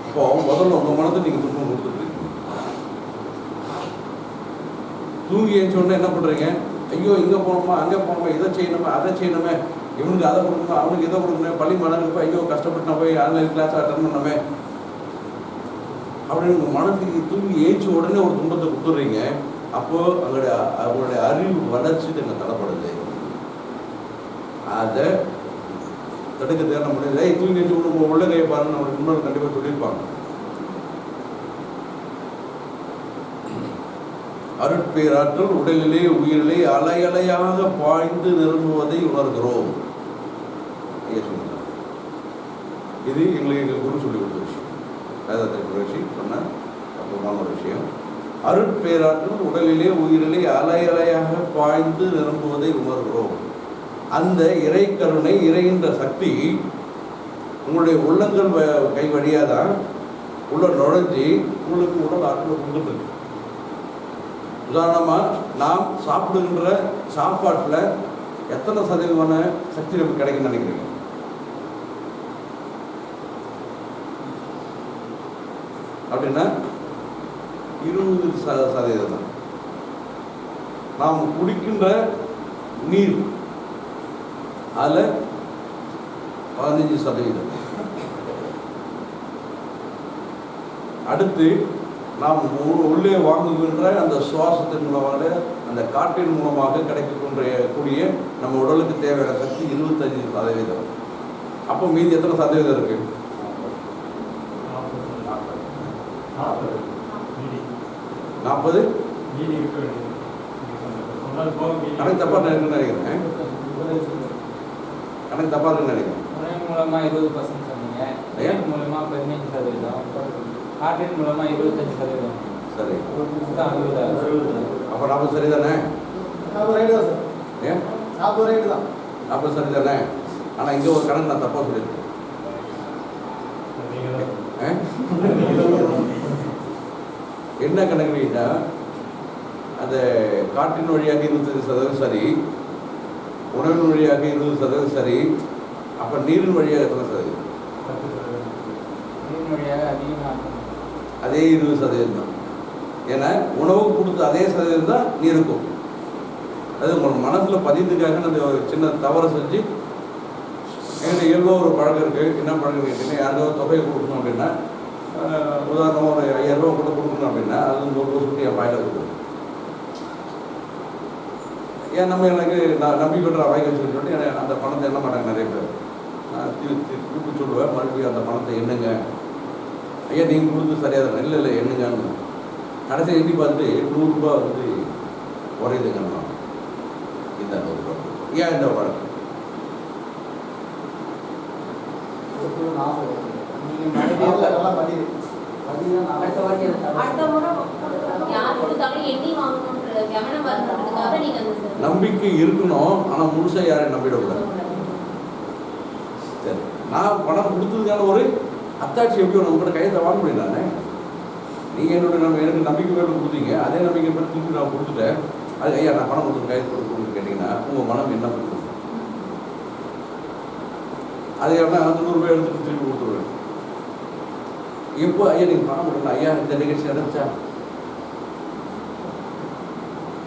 இப்போ முதல்ல உங்கள் மனதை நீங்கள் துன்பம் கொடுத்துட்டு தூங்கி எழுந்தோடனே என்ன பண்ணுறீங்க? ஐயோ இங்கே போகணுமா, அங்கே போகணுமா, இதை செய்யணுமா, அதை செய்யணுமே, இவனுக்கு அதை கொடுக்கணுமா, அவனுக்கு இதை கொடுக்கணுமே, பள்ளி மனதுக்கு போய் ஐயோ கஷ்டப்பட்டு நான் போய் ஆன்லைன் கிளாஸ் அட்டன் பண்ணணுமே அப்படின்னு உங்கள் மனதுக்கு தூங்கி ஏய்ச்சி உடனே ஒரு துன்பத்தை கொடுத்துட்றீங்க. அப்போது அவங்களுடைய அறிவு வளர்ச்சி அங்கே தடைப்படுது. அதை தடுக்க தேட முடியல. தூங்கி வச்சு உள்ள கையை பாருன்னு அவனுக்கு இன்னொரு கண்டிப்பாக சொல்லியிருப்பாங்க. அருட்பேராற்றல் உடலிலே உயிரிலே அலை அலையாக பாய்ந்து நிரம்புவதை உணர்கிறோம். ஐயா சொல்லுங்க. இது எங்கள் குரு சொல்லி கொடுத்த விஷயம், வேதாத்திரி குருஷி சொன்ன அற்புதமான ஒரு விஷயம். அருட்பேராற்றல் உடலிலே உயிரிலே அலை அலையாக பாய்ந்து நிரம்புவதை உணர்கிறோம். அந்த இறை கருணை, இறைகின்ற சக்தி உங்களுடைய உள்ளங்கள் கை வழியாக தான் உள்ள நுழைஞ்சி உங்களுக்கு உடல் ஆற்றல் கொடுத்துட்டு இருக்கு. உதாரணமாக நாம் சாப்பிடுகின்ற சாப்பாட்டில் எத்தனை சதவீதமான சக்தி நமக்கு கிடைக்குன்னு நினைக்கிறீங்க? அப்படின்னா 20% தான். நாம் குடிக்கின்ற நீர் அதில் 15%. அடுத்து நாம் உள்ளே வாங்குகின்ற அந்த சுவாசத்தின் மூலமாக, அந்த காற்றின் மூலமாக கிடைக்கக்கூடிய நம்ம உடலுக்கு தேவையான சக்தி 25%. அப்போ மீதி எத்தனை சதவீதம் இருக்கு? 40. கணக்கு தப்பா இருக்குன்னு நினைக்கிறேன். கணக்கு தப்பா இருக்குன்னு நினைக்கிறேன். உணவின் மூலமா 20% சொன்னீங்க, நீர் மூலமா 15%, காற்றின் மூலமா 25%. சரி, மொத்தம் 60. அப்போ 40 சரிதானே? ஏன் 40 சரிதானே? ஆனால் இங்கே ஒரு கணக்கு நான் தப்பாக சொல்லியிருக்கேன். என்ன கணக்குனா, அந்த காற்றின் வழியாக 25% சரி, உணவின் வழியாக 20% சரி, அப்போ நீரின் வழியாக எத்தனை சதவீதம்? நீரின் வழியாக அதிகமாக அதே 20% தான். ஏன்னா உணவுக்கு கொடுத்த அதே சதவீதம் தான் நீருக்கும். அது உங்கள் மனசில் பதியதுக்காக அந்த ஒரு சின்ன தவறை செஞ்சு, எங்கிட்ட இயல்பாக ஒரு பழக்கம் இருக்குது. என்ன பழக்கம் கேட்டீங்கன்னா, யாருக்காவது தொகையை கொடுக்கணும் அப்படின்னா, உதாரணமாக ஒரு 5000 ரூபா கூட கொடுக்கணும் அப்படின்னா, அது 100 ரூபா சுற்றி என் பாயில் கொடுக்கணும். ஏன் நம்ம எனக்கு நான் நம்பிக்கொண்டு வாங்கி வச்சுன்னு சொல்லிட்டு அந்த பணத்தை என்ன மாட்டாங்க நிறைய பேர். நான் திருப்பி சொல்லுவேன், மறுபடியும் அந்த பணத்தை எண்ணுங்க. ஐயா நீங்கள் கொடுத்து சரியாக தான், இல்லை எண்ணுங்கன்னு. கடைசி எண்ணி பார்த்துட்டு 100 ரூபா வந்து குறையுதுங்கண்ணா. இந்த 100 ரூபா ஏன் இந்த வழக்கு? நம்பிக்கை இருக்கணும், ஆனால் முழுசா யாரையும் நம்பிடக்கூடாது. சரி, நான் பணம் கொடுத்ததுக்கான ஒரு அத்தாட்சி எப்படியோ நம்ம கூட கையத்தை வாங்க முடியும். நானே நீங்கள் எனக்கு நம்பிக்கை பேர் கொடுத்தீங்க, அதே நம்பிக்கை பேர் திருப்பி நான் கொடுத்துட்டேன். அது ஐயா நான் பணம் கொடுத்து கையெழுத்து கொடுக்கணும்னு கேட்டிங்கன்னா உங்கள் மனம் என்ன பண்ணுறது? அது எப்படின்னா 100 ரூபாய் எடுத்துட்டு திருப்பி கொடுத்துருவேன். எப்போ ஐயா நீங்கள் பணம் கொடுக்கணும், ஐயா இந்த நிகழ்ச்சி நடந்துச்சா?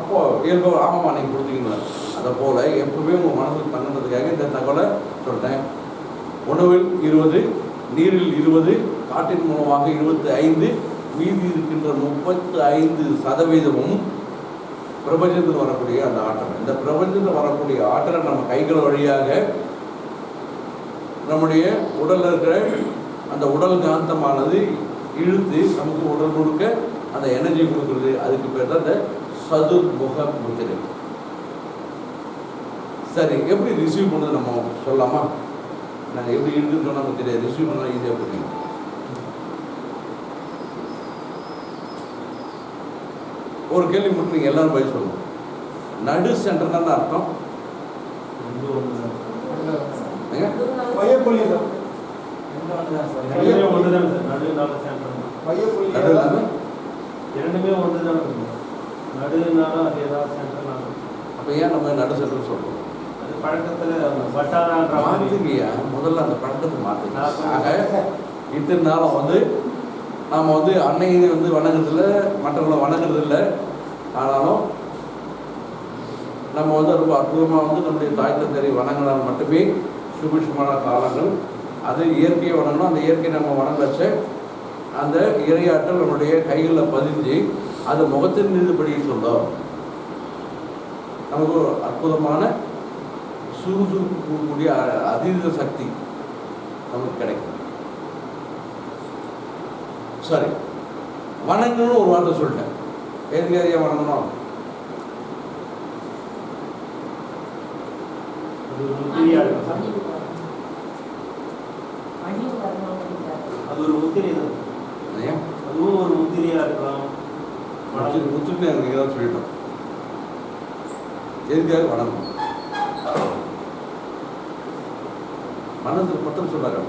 அப்போது இயல்பு ஆமாம்மா நீங்கள் கொடுத்தீங்கன்னா, அதை போல் எப்பவுமே உங்கள் மனசுக்கு தங்குறதுக்காக இந்த தகவலை சொல்கிறேன். உணவில் 20, நீரில் 20, காற்றின் மூலமாக 25, மீதி இருக்கின்ற 35% பிரபஞ்சத்தில் வரக்கூடிய அந்த ஆற்றல். இந்த பிரபஞ்சத்தில் வரக்கூடிய ஆற்றலை நம்ம கைகள் வழியாக நம்முடைய உடலில் இருக்கிற அந்த உடல் காந்தமானது இழுத்து நமக்கு உடல் முழுக்க அந்த எனர்ஜி கொடுக்குறது. அதுக்கு பேர் தான் இந்த சதுர்முக முத்திரை. சரி, எப்படி ரிசீவ் பண்ணது நம்ம சொல்லலாமா? நாங்கள் எப்படி இருக்குன்னு சொன்னால் நமக்கு தெரியாது, ரிசீவ் பண்ணால் ஈஸியாக புரியும். ஒரு கேள்வி மட்டும் நீங்கள் எல்லாரும் பதில் சொல்லணும். நடு சென்டர்னா அர்த்தம் அப்போ ஏன் நம்ம நடு சென்டர் சொல்கிறோம்? மாற்றுங்கய்யா, முதல்ல அந்த பழக்கத்தை மாற்றுங்க. ஆக இத்தனை நாளும் வந்து நாம் வந்து அன்னையை வந்து வணங்குறதில்ல, மற்றவங்களை வணங்குறதில்ல. ஆனாலும் நம்ம வந்து ரொம்ப அற்புதமாக வந்து நம்முடைய தாய் தந்தையை வணங்கினால் மட்டுமே சுபிஷமான காலங்கள். அது இயற்கையை வணங்கணும். அந்த இயற்கையை நம்ம வணங்க வச்ச அந்த இறையாற்றல் நம்முடைய கைகளில் பதிஞ்சு அது முகத்தின் மீது படி சொல்லும். நமக்கு ஒரு அற்புதமான சுறுசுறுப்பு கூடிய அதீத சக்தி நமக்கு கிடைக்கும். சரி, வணங்கணும்னு ஒரு வார்த்தை சொல்லிட்டேன். எதுக்கு ஐயா வணங்கணும்? அது ஒரு முத்திரையா இருக்கும். அது ஒரு முத்திரை தான். ஐயா அதுவும் ஒரு முத்திரையா இருக்கலாம். முத்துக்கு எனக்கு ஏதாவது சொல்லிட்டோம். எதுக்காக வணங்கணும்? மனதுக்கு பட்டம் சொன்னார்.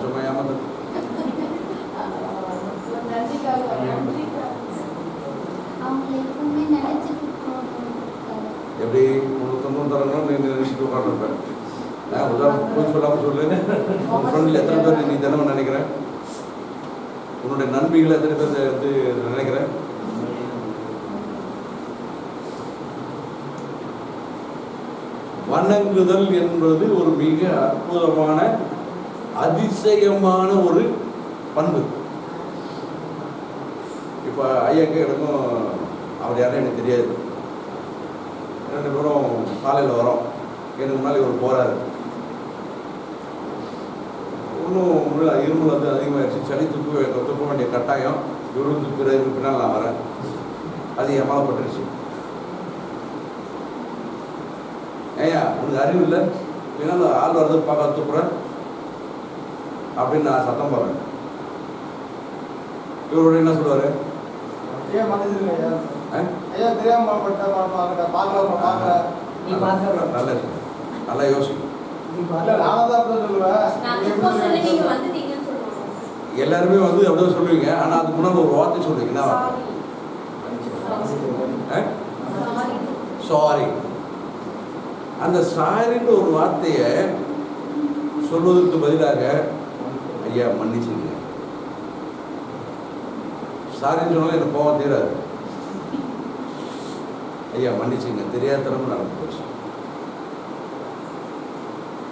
சும்மா ஏமாந்து எப்படி உங்களுக்கு தொண்ணூறு தரங்களும் நீ நினைச்சிட்டு உட்காந்துருப்பேன். நான் உதாரணம் போய் சொல்லாமல் சொல்லு. உன் ஃப்ரெண்டில் எத்தனை பேர் நீ தினமும் நினைக்கிறேன்? உன்னுடைய நண்பிகளை எத்தனை பேர் வந்து நினைக்கிறேன்? வணங்குதல் என்பது ஒரு மிக அற்புதமான அதிசயமான ஒரு பண்பு. இப்போ ஐயாக்கு எனக்கும் அவர் யாரும் எனக்கு தெரியாது. 2 பேரும் சாலையில் வரோம். எனக்கு முன்னாடி இவர் போகிறாரு. ஒன்றும் இருமல் வந்து அதிகமாகிடுச்சு. சளி துப்ப வேண்டிய கட்டாயம். இவரும் துப்புறது பின்னால் நான் வரேன். அது ஏமாப்பட்டுருச்சு. ஏயா உனக்கு அறிவு இல்லை, பின்னால் ஆள் வருது பார்க்க துப்புறேன் அப்படின்னு நான் சத்தம் போடுறேன். இவரோட என்ன சொல்லுவார்? ஏன் மன்னிச்சிருங்க ஐயா. ஐயா தெரியாம பார்க்கல. நல்லா யோசிக்கும். எல்லாருமே வந்து அப்படிதான் சொல்லுவீங்க. ஆனால் அதுக்கு முன்னாடி ஒரு வார்த்தை சொல்லுவீங்க. சாரி. அந்த சாரின்னு ஒரு வார்த்தையை சொல்வதற்கு பதிலாக ஐயா மன்னிச்சுங்க. சாரின்னு சொன்னாலும் எனக்கு கோவம் தீராது. ஐயா மன்னிச்சுங்க, தெரியாதனமா நடந்து போச்சு.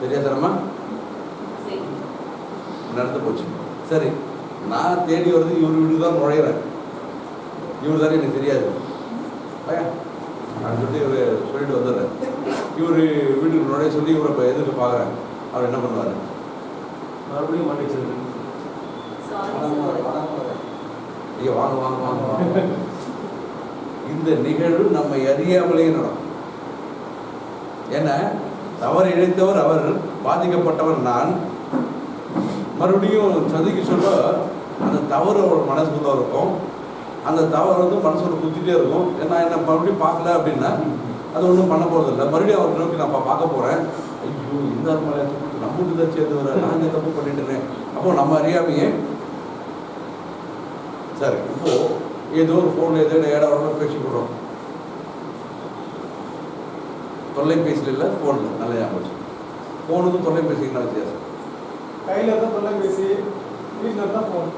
தெரியாதனமா நடந்து போச்சு. சரி, நான் தேடி வருது இவர் வீட்டுக்கு தான் நுழையிறேன். இவர் தானே எனக்கு தெரியாது ஐயா அப்படின்னு சொல்லி இவர் சொல்லிட்டு வந்துடுறேன். இவர் வீட்டுக்கு நுழைய சொல்லி இவரை இப்போ எதுக்கு பார்க்குறேன். அவர் என்ன பண்ணுவார்? மறுபடியும் மன்னிச்சிருக்கு. ஐயா வாங்க வாங்க வாங்க வாங்க. இந்த நிகழ்வு நம்ம அறியாமலேயே நடக்கும். ஏன்னா தவறு இழைத்தவர் அவர், பாதிக்கப்பட்டவர் நான். மறுபடியும் சதிக்கு சொல்ல அந்த தவறு அவர் மனசுக்குள்ள இருக்கும். அந்த தவறு வந்து மனசுல குத்திட்டே இருக்கும். ஏன்னா என்ன மறுபடியும் பார்க்கல அப்படின்னா அது ஒன்றும் பண்ண போகிறது இல்லை. மறுபடியும் அவரை நோக்கி நான் பார்க்க போகிறேன். ஐயோ இந்த மலையை நம்ம வீட்டு தான் சேர்ந்து வர நான் தப்பு பண்ணிட்டேனே. அப்போ நம்ம அறியாமையே சரி. இப்போ ஏதோ ஒரு ஃபோனில் ஏதோ ஏடாவோட பேசிக்கிறோம். தொலைபேசியில் இல்லை, ஃபோனில். நல்ல ஞாபகம். ஃபோனுக்கும் தொலைபேசிக்கு நான் வித்தியாசம். கையில் இருந்தால் தொலைபேசி, வீட்டில் இருந்தால் ஃபோன்.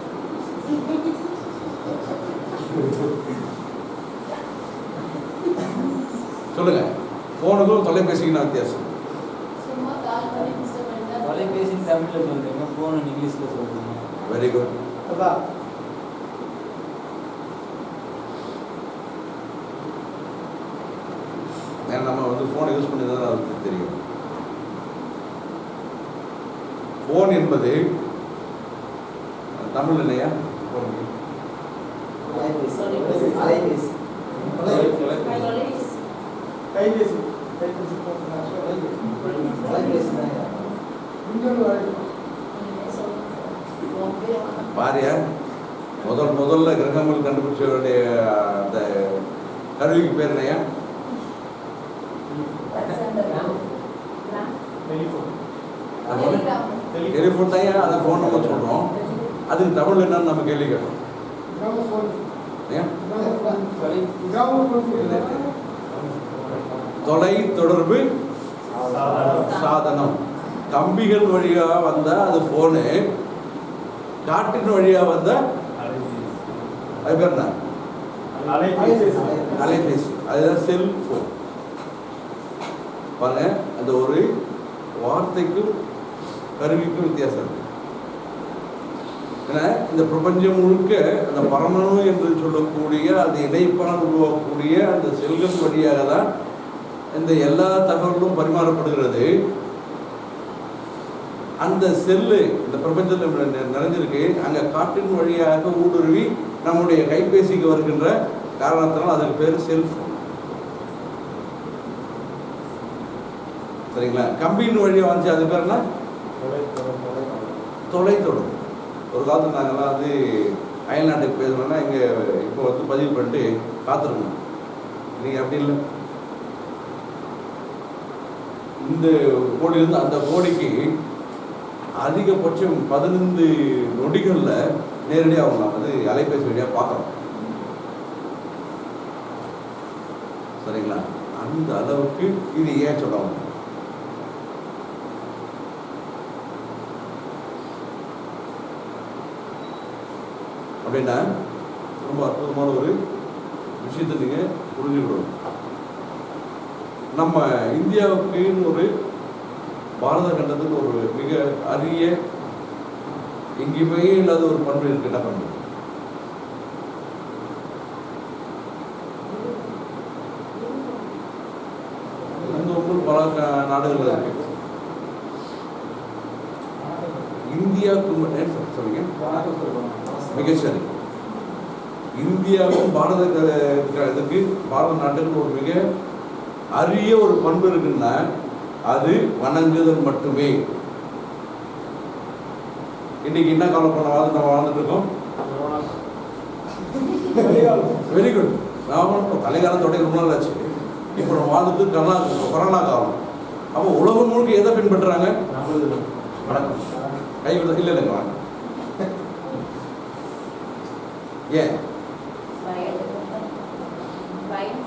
சொல்லுங்க, ஃபோனுக்கும் தொலைபேசிக்கு நான் வித்தியாசம். தொலைபேசி தமிழில் சொல்றீங்க, ஃபோன் இங்கிலீஷில் சொல்றீங்க. Very good. அதான் ஏன்னா நம்ம வந்து ஃபோனை யூஸ் பண்ணி தான் அதுக்கு தெரியும். ஃபோன் என்பது தமிழ் இல்லையா? கைபேசி பாரியா முதல்ல கிரகங்கள் கண்டுபிடிச்சவருடைய அந்த கருவிக்கு பேர் என்னையா? டெலிஃபோன் தான். அதை ஃபோன் நம்ம சொல்கிறோம். அதுக்கு தமிழ் என்னன்னு நம்ம கேள்வி கேட்டோம். தொலை தொடர்பு சாதனம். கம்பிகள் வழியாக வந்தால் அது ஃபோனு, காட்டின் வழியாக வந்தால் அது பேர் என்ன? அலைபேசி. அதுதான் செல்போன். பாருங்க, அந்த ஒரு வார்த்தைக்கும் கருவிக்கும் வித்தியாசம் இருக்கு. ஏன்னா இந்த பிரபஞ்சம் முழுக்க அந்த பரமணு என்று சொல்லக்கூடிய அந்த இணைப்பால் உருவாக்கக்கூடிய அந்த செல்கள் வழியாக தான் இந்த எல்லா தகவலும் பரிமாறப்படுகிறது. அந்த செல்லு இந்த பிரபஞ்சத்தில் நிறைஞ்சிருக்கு. அங்கே காற்றின் வழியாக ஊடுருவி நம்முடைய கைபேசிக்கு வருகின்ற காரணத்தினால் அதுக்கு பேர் செல்ஃபோன். சரிங்களா? கம்பியின் வழியாக வந்துச்சு, அது பேர் என்ன? தொலைத்தொடர்பு. ஒரு காலத்தில் நாங்கள்லாம் வந்து அயல்நாட்டுக்கு பேசணும்னா இங்கே இப்போ வந்து பதிவு பண்ணிட்டு காத்திருக்கணும். நீங்கள் அப்படி இல்லை. இந்த கோடியிலிருந்து அந்த கோடிக்கு அதிகபட்சம் 15 நொடிகளில் நேரடியாக அவங்க வந்து அலைபேசி வழியாக பார்க்குறோம். சரிங்களா? அந்த அளவுக்கு இது ஏன் சொல்லுவாங்க அப்படின்னா, ரொம்ப அற்புதமான ஒரு விஷயத்தை நீங்கள் புரிஞ்சுக்கணும். நம்ம இந்தியாவுக்குன்னு ஒரு பாரத கண்டத்துக்கு ஒரு மிக அரிய எங்கேயுமே இல்லாத ஒரு பண்பு இருக்கு. என்ன பண்பு? பல நாடுகள் இருக்கு. இந்தியாவுக்கு சொல்லுங்க. மிகச்சரி. இந்தியாவுக்கும் இதுக்கு பாரத நாட்டுக்கு ஒரு மிக அரிய ஒரு பண்பு இருக்குன்னா அது வணங்குதல் மட்டுமே. இன்னைக்கு என்ன காலம் பண்ண நம்ம வாழ்ந்துட்டு இருக்கோம்? Very good. தலைகாலத்தோட ரொம்ப நாள் ஆச்சு. இப்போ நம்ம வாழ்ந்துட்டு கொரோனா காலம். அப்போ உலகம் முழுக்க எதை பின்பற்றுறாங்க? வணக்கம். கை விட இல்லை இல்லைங்க. ஏன்?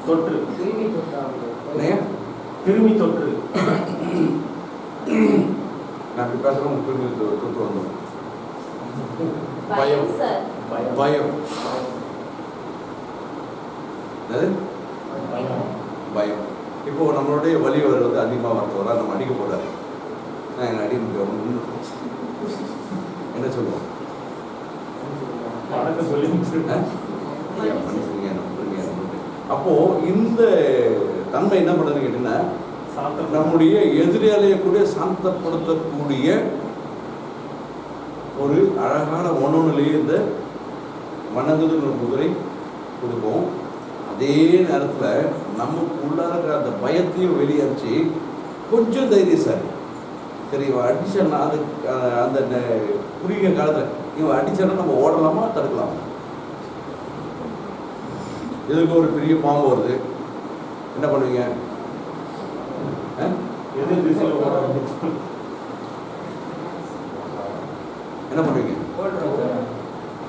தொற்று. கிருமி தொற்று. நான் இப்படி பேசுகிறோம். கிருமி தொற்று வந்துடும். பயம். பயம். பயம். இப்போ நம்மளுடைய வலி வருவது அதிகமாக வரத்தவரா நம்ம அடிக்க போடாது. நான் என்ன அடி என்ன சொல்லுவோம்? அப்போ இந்த தன்மை என்ன பண்ணுறது கேட்டீங்கன்னா, நம்முடைய எதிராளியை கூட சாந்தப்படுத்தக்கூடிய ஒரு அழகான மனோநிலையை இந்த வணங்குதல் ஒரு குதிரை கொடுக்கும். அதே நேரத்தில் நமக்கு உள்ளார அந்த பயத்தையும் வெளியேற்றி கொஞ்சம் தைரியசாலி. சரி, இவன் அடிச்சான்னா அது அந்த குறுகிய காலத்தில் இவன் அடிச்சானா நம்ம ஓடலாமா தடுக்கலாமா? எதுக்கு ஒரு பெரிய பாம்பு வருது, என்ன பண்ணுவீங்க? என்ன பண்ணுவீங்க?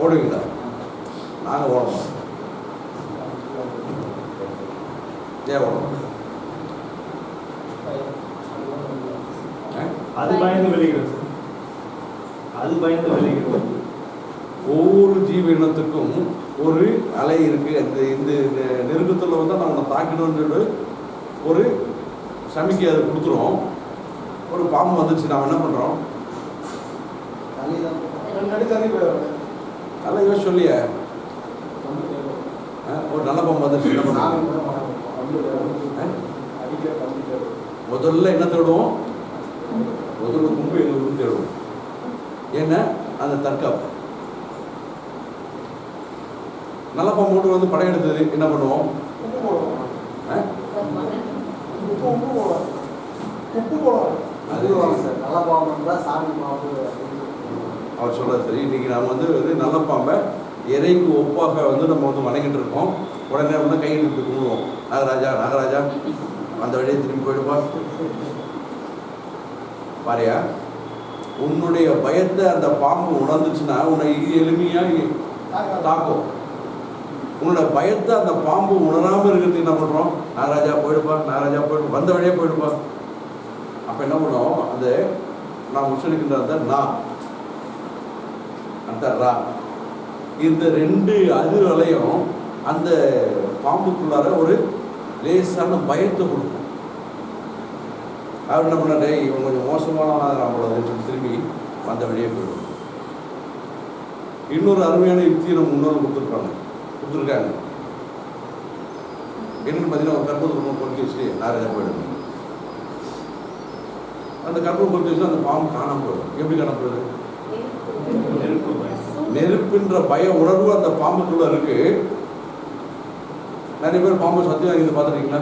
ஓடுவீங்களா? நாங்கள் ஓடணும். ஏன் ஓடணும்? அது பயந்து வெளியிடுறது. அது பயந்து வெளியிடுறது. ஒவ்வொரு ஜீவ இனத்துக்கும் ஒரு அலை இருக்கு. அந்த இந்த நெருக்கத்தில் வந்து நம்ம தாக்கணும்னு சொல்லி ஒரு சமிக்கை அதை கொடுத்துரும். ஒரு பாம்பு வந்துச்சு, நாம் என்ன பண்ணுறோம்? நல்லா யோசிச்சு சொல்லிய ஒரு நல்ல பாம்பு வந்துச்சு என்ன பண்ணுவோம்? முதல்ல என்ன தேடுவோம்? முதல்ல கும்பு எங்களுக்கு தேடுவோம். ஏன்னா அந்த தற்காப்பு. நல்ல பாம்பு போட்டு வந்து படையெடுத்தது என்ன பண்ணுவோம்? அவர் சொல்ல சரி. இன்னைக்கு நாம் வந்து நல்ல பாம்பை இறைக்கு ஒப்பாக வந்து நம்ம வந்து வணங்கிட்டு இருக்கோம். உடனே வந்து கை எடுத்து கும்பிடுவோம். நாகராஜா நாகராஜா அந்த வழியை திரும்பி போயிடுப்பா பாரியா. உன்னுடைய பயத்தை அந்த பாம்பு உணர்ந்துச்சுன்னா உன்னை எளிமையாக தாக்கும். உன்னோட பயத்தை அந்த பாம்பு உணராமல் இருக்கிறதுக்கு என்ன பண்ணுறோம்? நாகராஜா போயிடுப்பா நாகராஜா போயிடு, வந்த வழியே போயிடுப்பா. அப்போ என்ன பண்ணுவோம்? அந்த நான் உச்சரிக்கின்ற அந்த ரா இந்த ரெண்டு அதிர்வலையும் அந்த பாம்புக்குள்ளார ஒரு லேசான பயத்தை கொடுக்கும். அவர் என்ன பண்ணாரு? இவன் கொஞ்சம் மோசமான நம்மளோட திரும்பி வந்த வழியே போயிடும். இன்னொரு அருமையான யுக்தியை நம்ம முன்னோர் கொடுத்துருக்காங்க. என்னன்னு பார்த்தீங்கன்னா, ஒரு கற்பது ரொம்ப பொறுக்கி வச்சுட்டு நாராஜா போயிடுங்க. அந்த கற்பூரம் கொளுத்தி வச்சு அந்த பாம்பு காணாம போயிடும். எப்படி காணாம போகுது? நெருப்பு பயம். நெருப்புன்ற பய உணர்வு அந்த பாம்புக்குள்ள இருக்கு. நிறைய பேர் பாம்பு சத்தியம் வாங்கி பார்த்துருக்கீங்களா?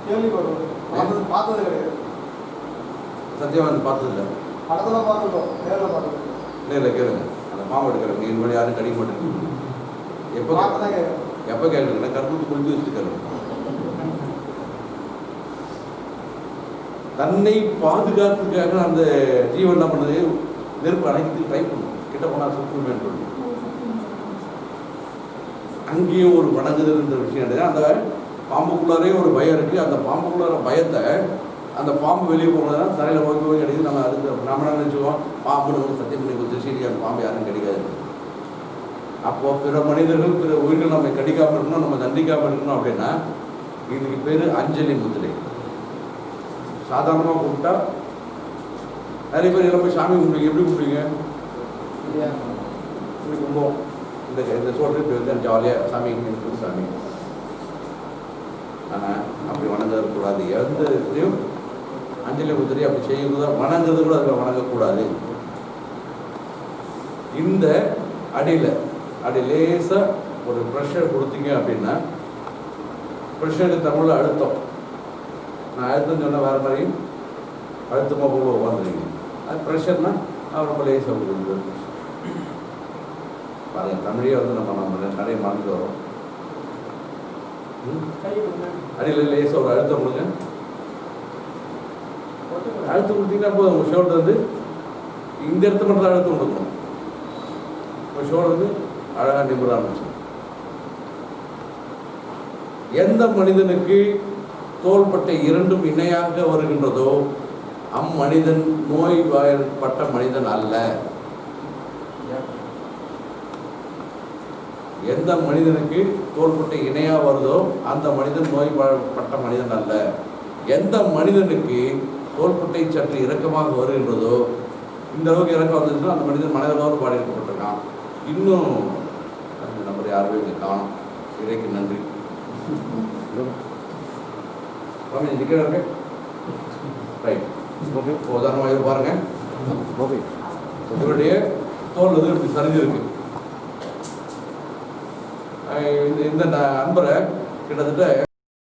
கேள்விப்படுறோம், பார்த்தது கிடையாது. சத்தியம் வாங்கி பார்த்தது இல்லை. படத்துல பார்த்துட்டோம், நேரில் பார்த்துட்டோம். நேரில் கேளுங்க. அந்த பாம்பு எடுக்கிற நீ மாதிரி யாரும் கடிக்க மாட்டேங்க. எப்போ பார்த்தா கேட்குறேன். எப்போ கேட்குறீங்கன்னா கற்பூரத்தை கொளுத்தி வச்சுருக்காரு. தன்னை பாதுகாத்துக்காக அந்த ஜீவன் என்ன பண்ணுது? நெருப்பு அணைக்கிறதுக்கு ட்ரை பண்ணும். கிட்ட போனால் சுற்றுமே சொல்லணும். அங்கேயும் ஒரு வணங்குதுன்ற விஷயம் கிடையாது. அந்த பாம்புக்குள்ளாரே ஒரு பயம் இருக்குது. அந்த பாம்புக்குள்ளார பயத்தை அந்த பாம்பு வெளியே போனதுனா தலையில் போய் கிடைக்குது. நம்ம அதுக்கு நம்ம என்ன நினச்சிக்குவோம், பாம்பு நம்ம சத்தியம் பண்ணி கொடுத்து சரி அந்த பாம்பு யாரும் கிடைக்காது. அப்போது பிற மனிதர்கள் பிற உயிர்கள் நம்ம கடிக்காமல் இருக்கணும், நம்ம தண்டிக்காமல் இருக்கணும். அப்படின்னா இதுக்கு பேர் அஞ்சலி முத்திரை. சாதாரணமாக கூப்பிட்டா நிறைய பேர் எல்லாம் போய் சாமி கும்பிடுங்க. எப்படி கும்பிடுங்க? இப்படி கும்போம். இந்த சோறு இப்படி வந்து ஜாலியாக சாமி கும்பிட்டு சாமி. ஆனால் அப்படி வணங்கக்கூடாது. எந்த இதுலையும் அஞ்சலி முத்திரை அப்படி செய்யக்கூடாது. வணங்குறது கூட அதில் வணங்கக்கூடாது. இந்த அடி லேசாக ஒரு ப்ரெஷர் கொடுத்தீங்க அப்படின்னா, ப்ரெஷருக்கு தமிழில் அழுத்தம். நான் அழுத்தம் சொன்னால் வேறு மாதிரி அழுத்தமாக போக உட்காந்துருங்க. அது ப்ரெஷர்னா ரொம்ப லேசாக கொடுக்குது. பாருங்கள், தமிழே வந்து நம்ம நிறைய மறந்து வரோம். அடியில் லேசாக ஒரு அழுத்தம் கொடுங்க. அழுத்தம் கொடுத்தீங்கன்னா போதும். உங்கள் ஷோல்டர் வந்து இந்த இடத்துல மட்டும் தான் அழுத்தம் கொடுக்கணும். உங்கள் ஷோல்டர் வந்து அழகாக நிமிர ஆரம்பிச்சு. எந்த மனிதனுக்கு தோள்பட்டை இரண்டும் இணையாக வருகின்றதோ அம்மனிதன் நோய்வாய்ப்பட்ட மனிதன் அல்ல. எந்த மனிதனுக்கு தோள்பட்டை இணையாக வருதோ அந்த மனிதன் நோய்வாய்ப்பட்ட மனிதன் அல்ல. எந்த மனிதனுக்கு தோள்பட்டை சற்று இறக்கமாக வருகின்றதோ, இந்த அளவுக்கு இறக்கம் வந்துச்சுன்னா அந்த மனிதன் மனதளவோடு பாடியிருக்கப்பட்டிருக்கான். இன்னும் அந்த நம்பர் யாருமே இங்கே காணும். இறைக்கு நன்றி. நிற்கிறாங்க ரைட். உதாரணமாக இது பாருங்க, இவருடைய தோல் வந்து இப்படி சரிஞ்சு இருக்கு. இந்த அன்பரை கிட்டத்தட்ட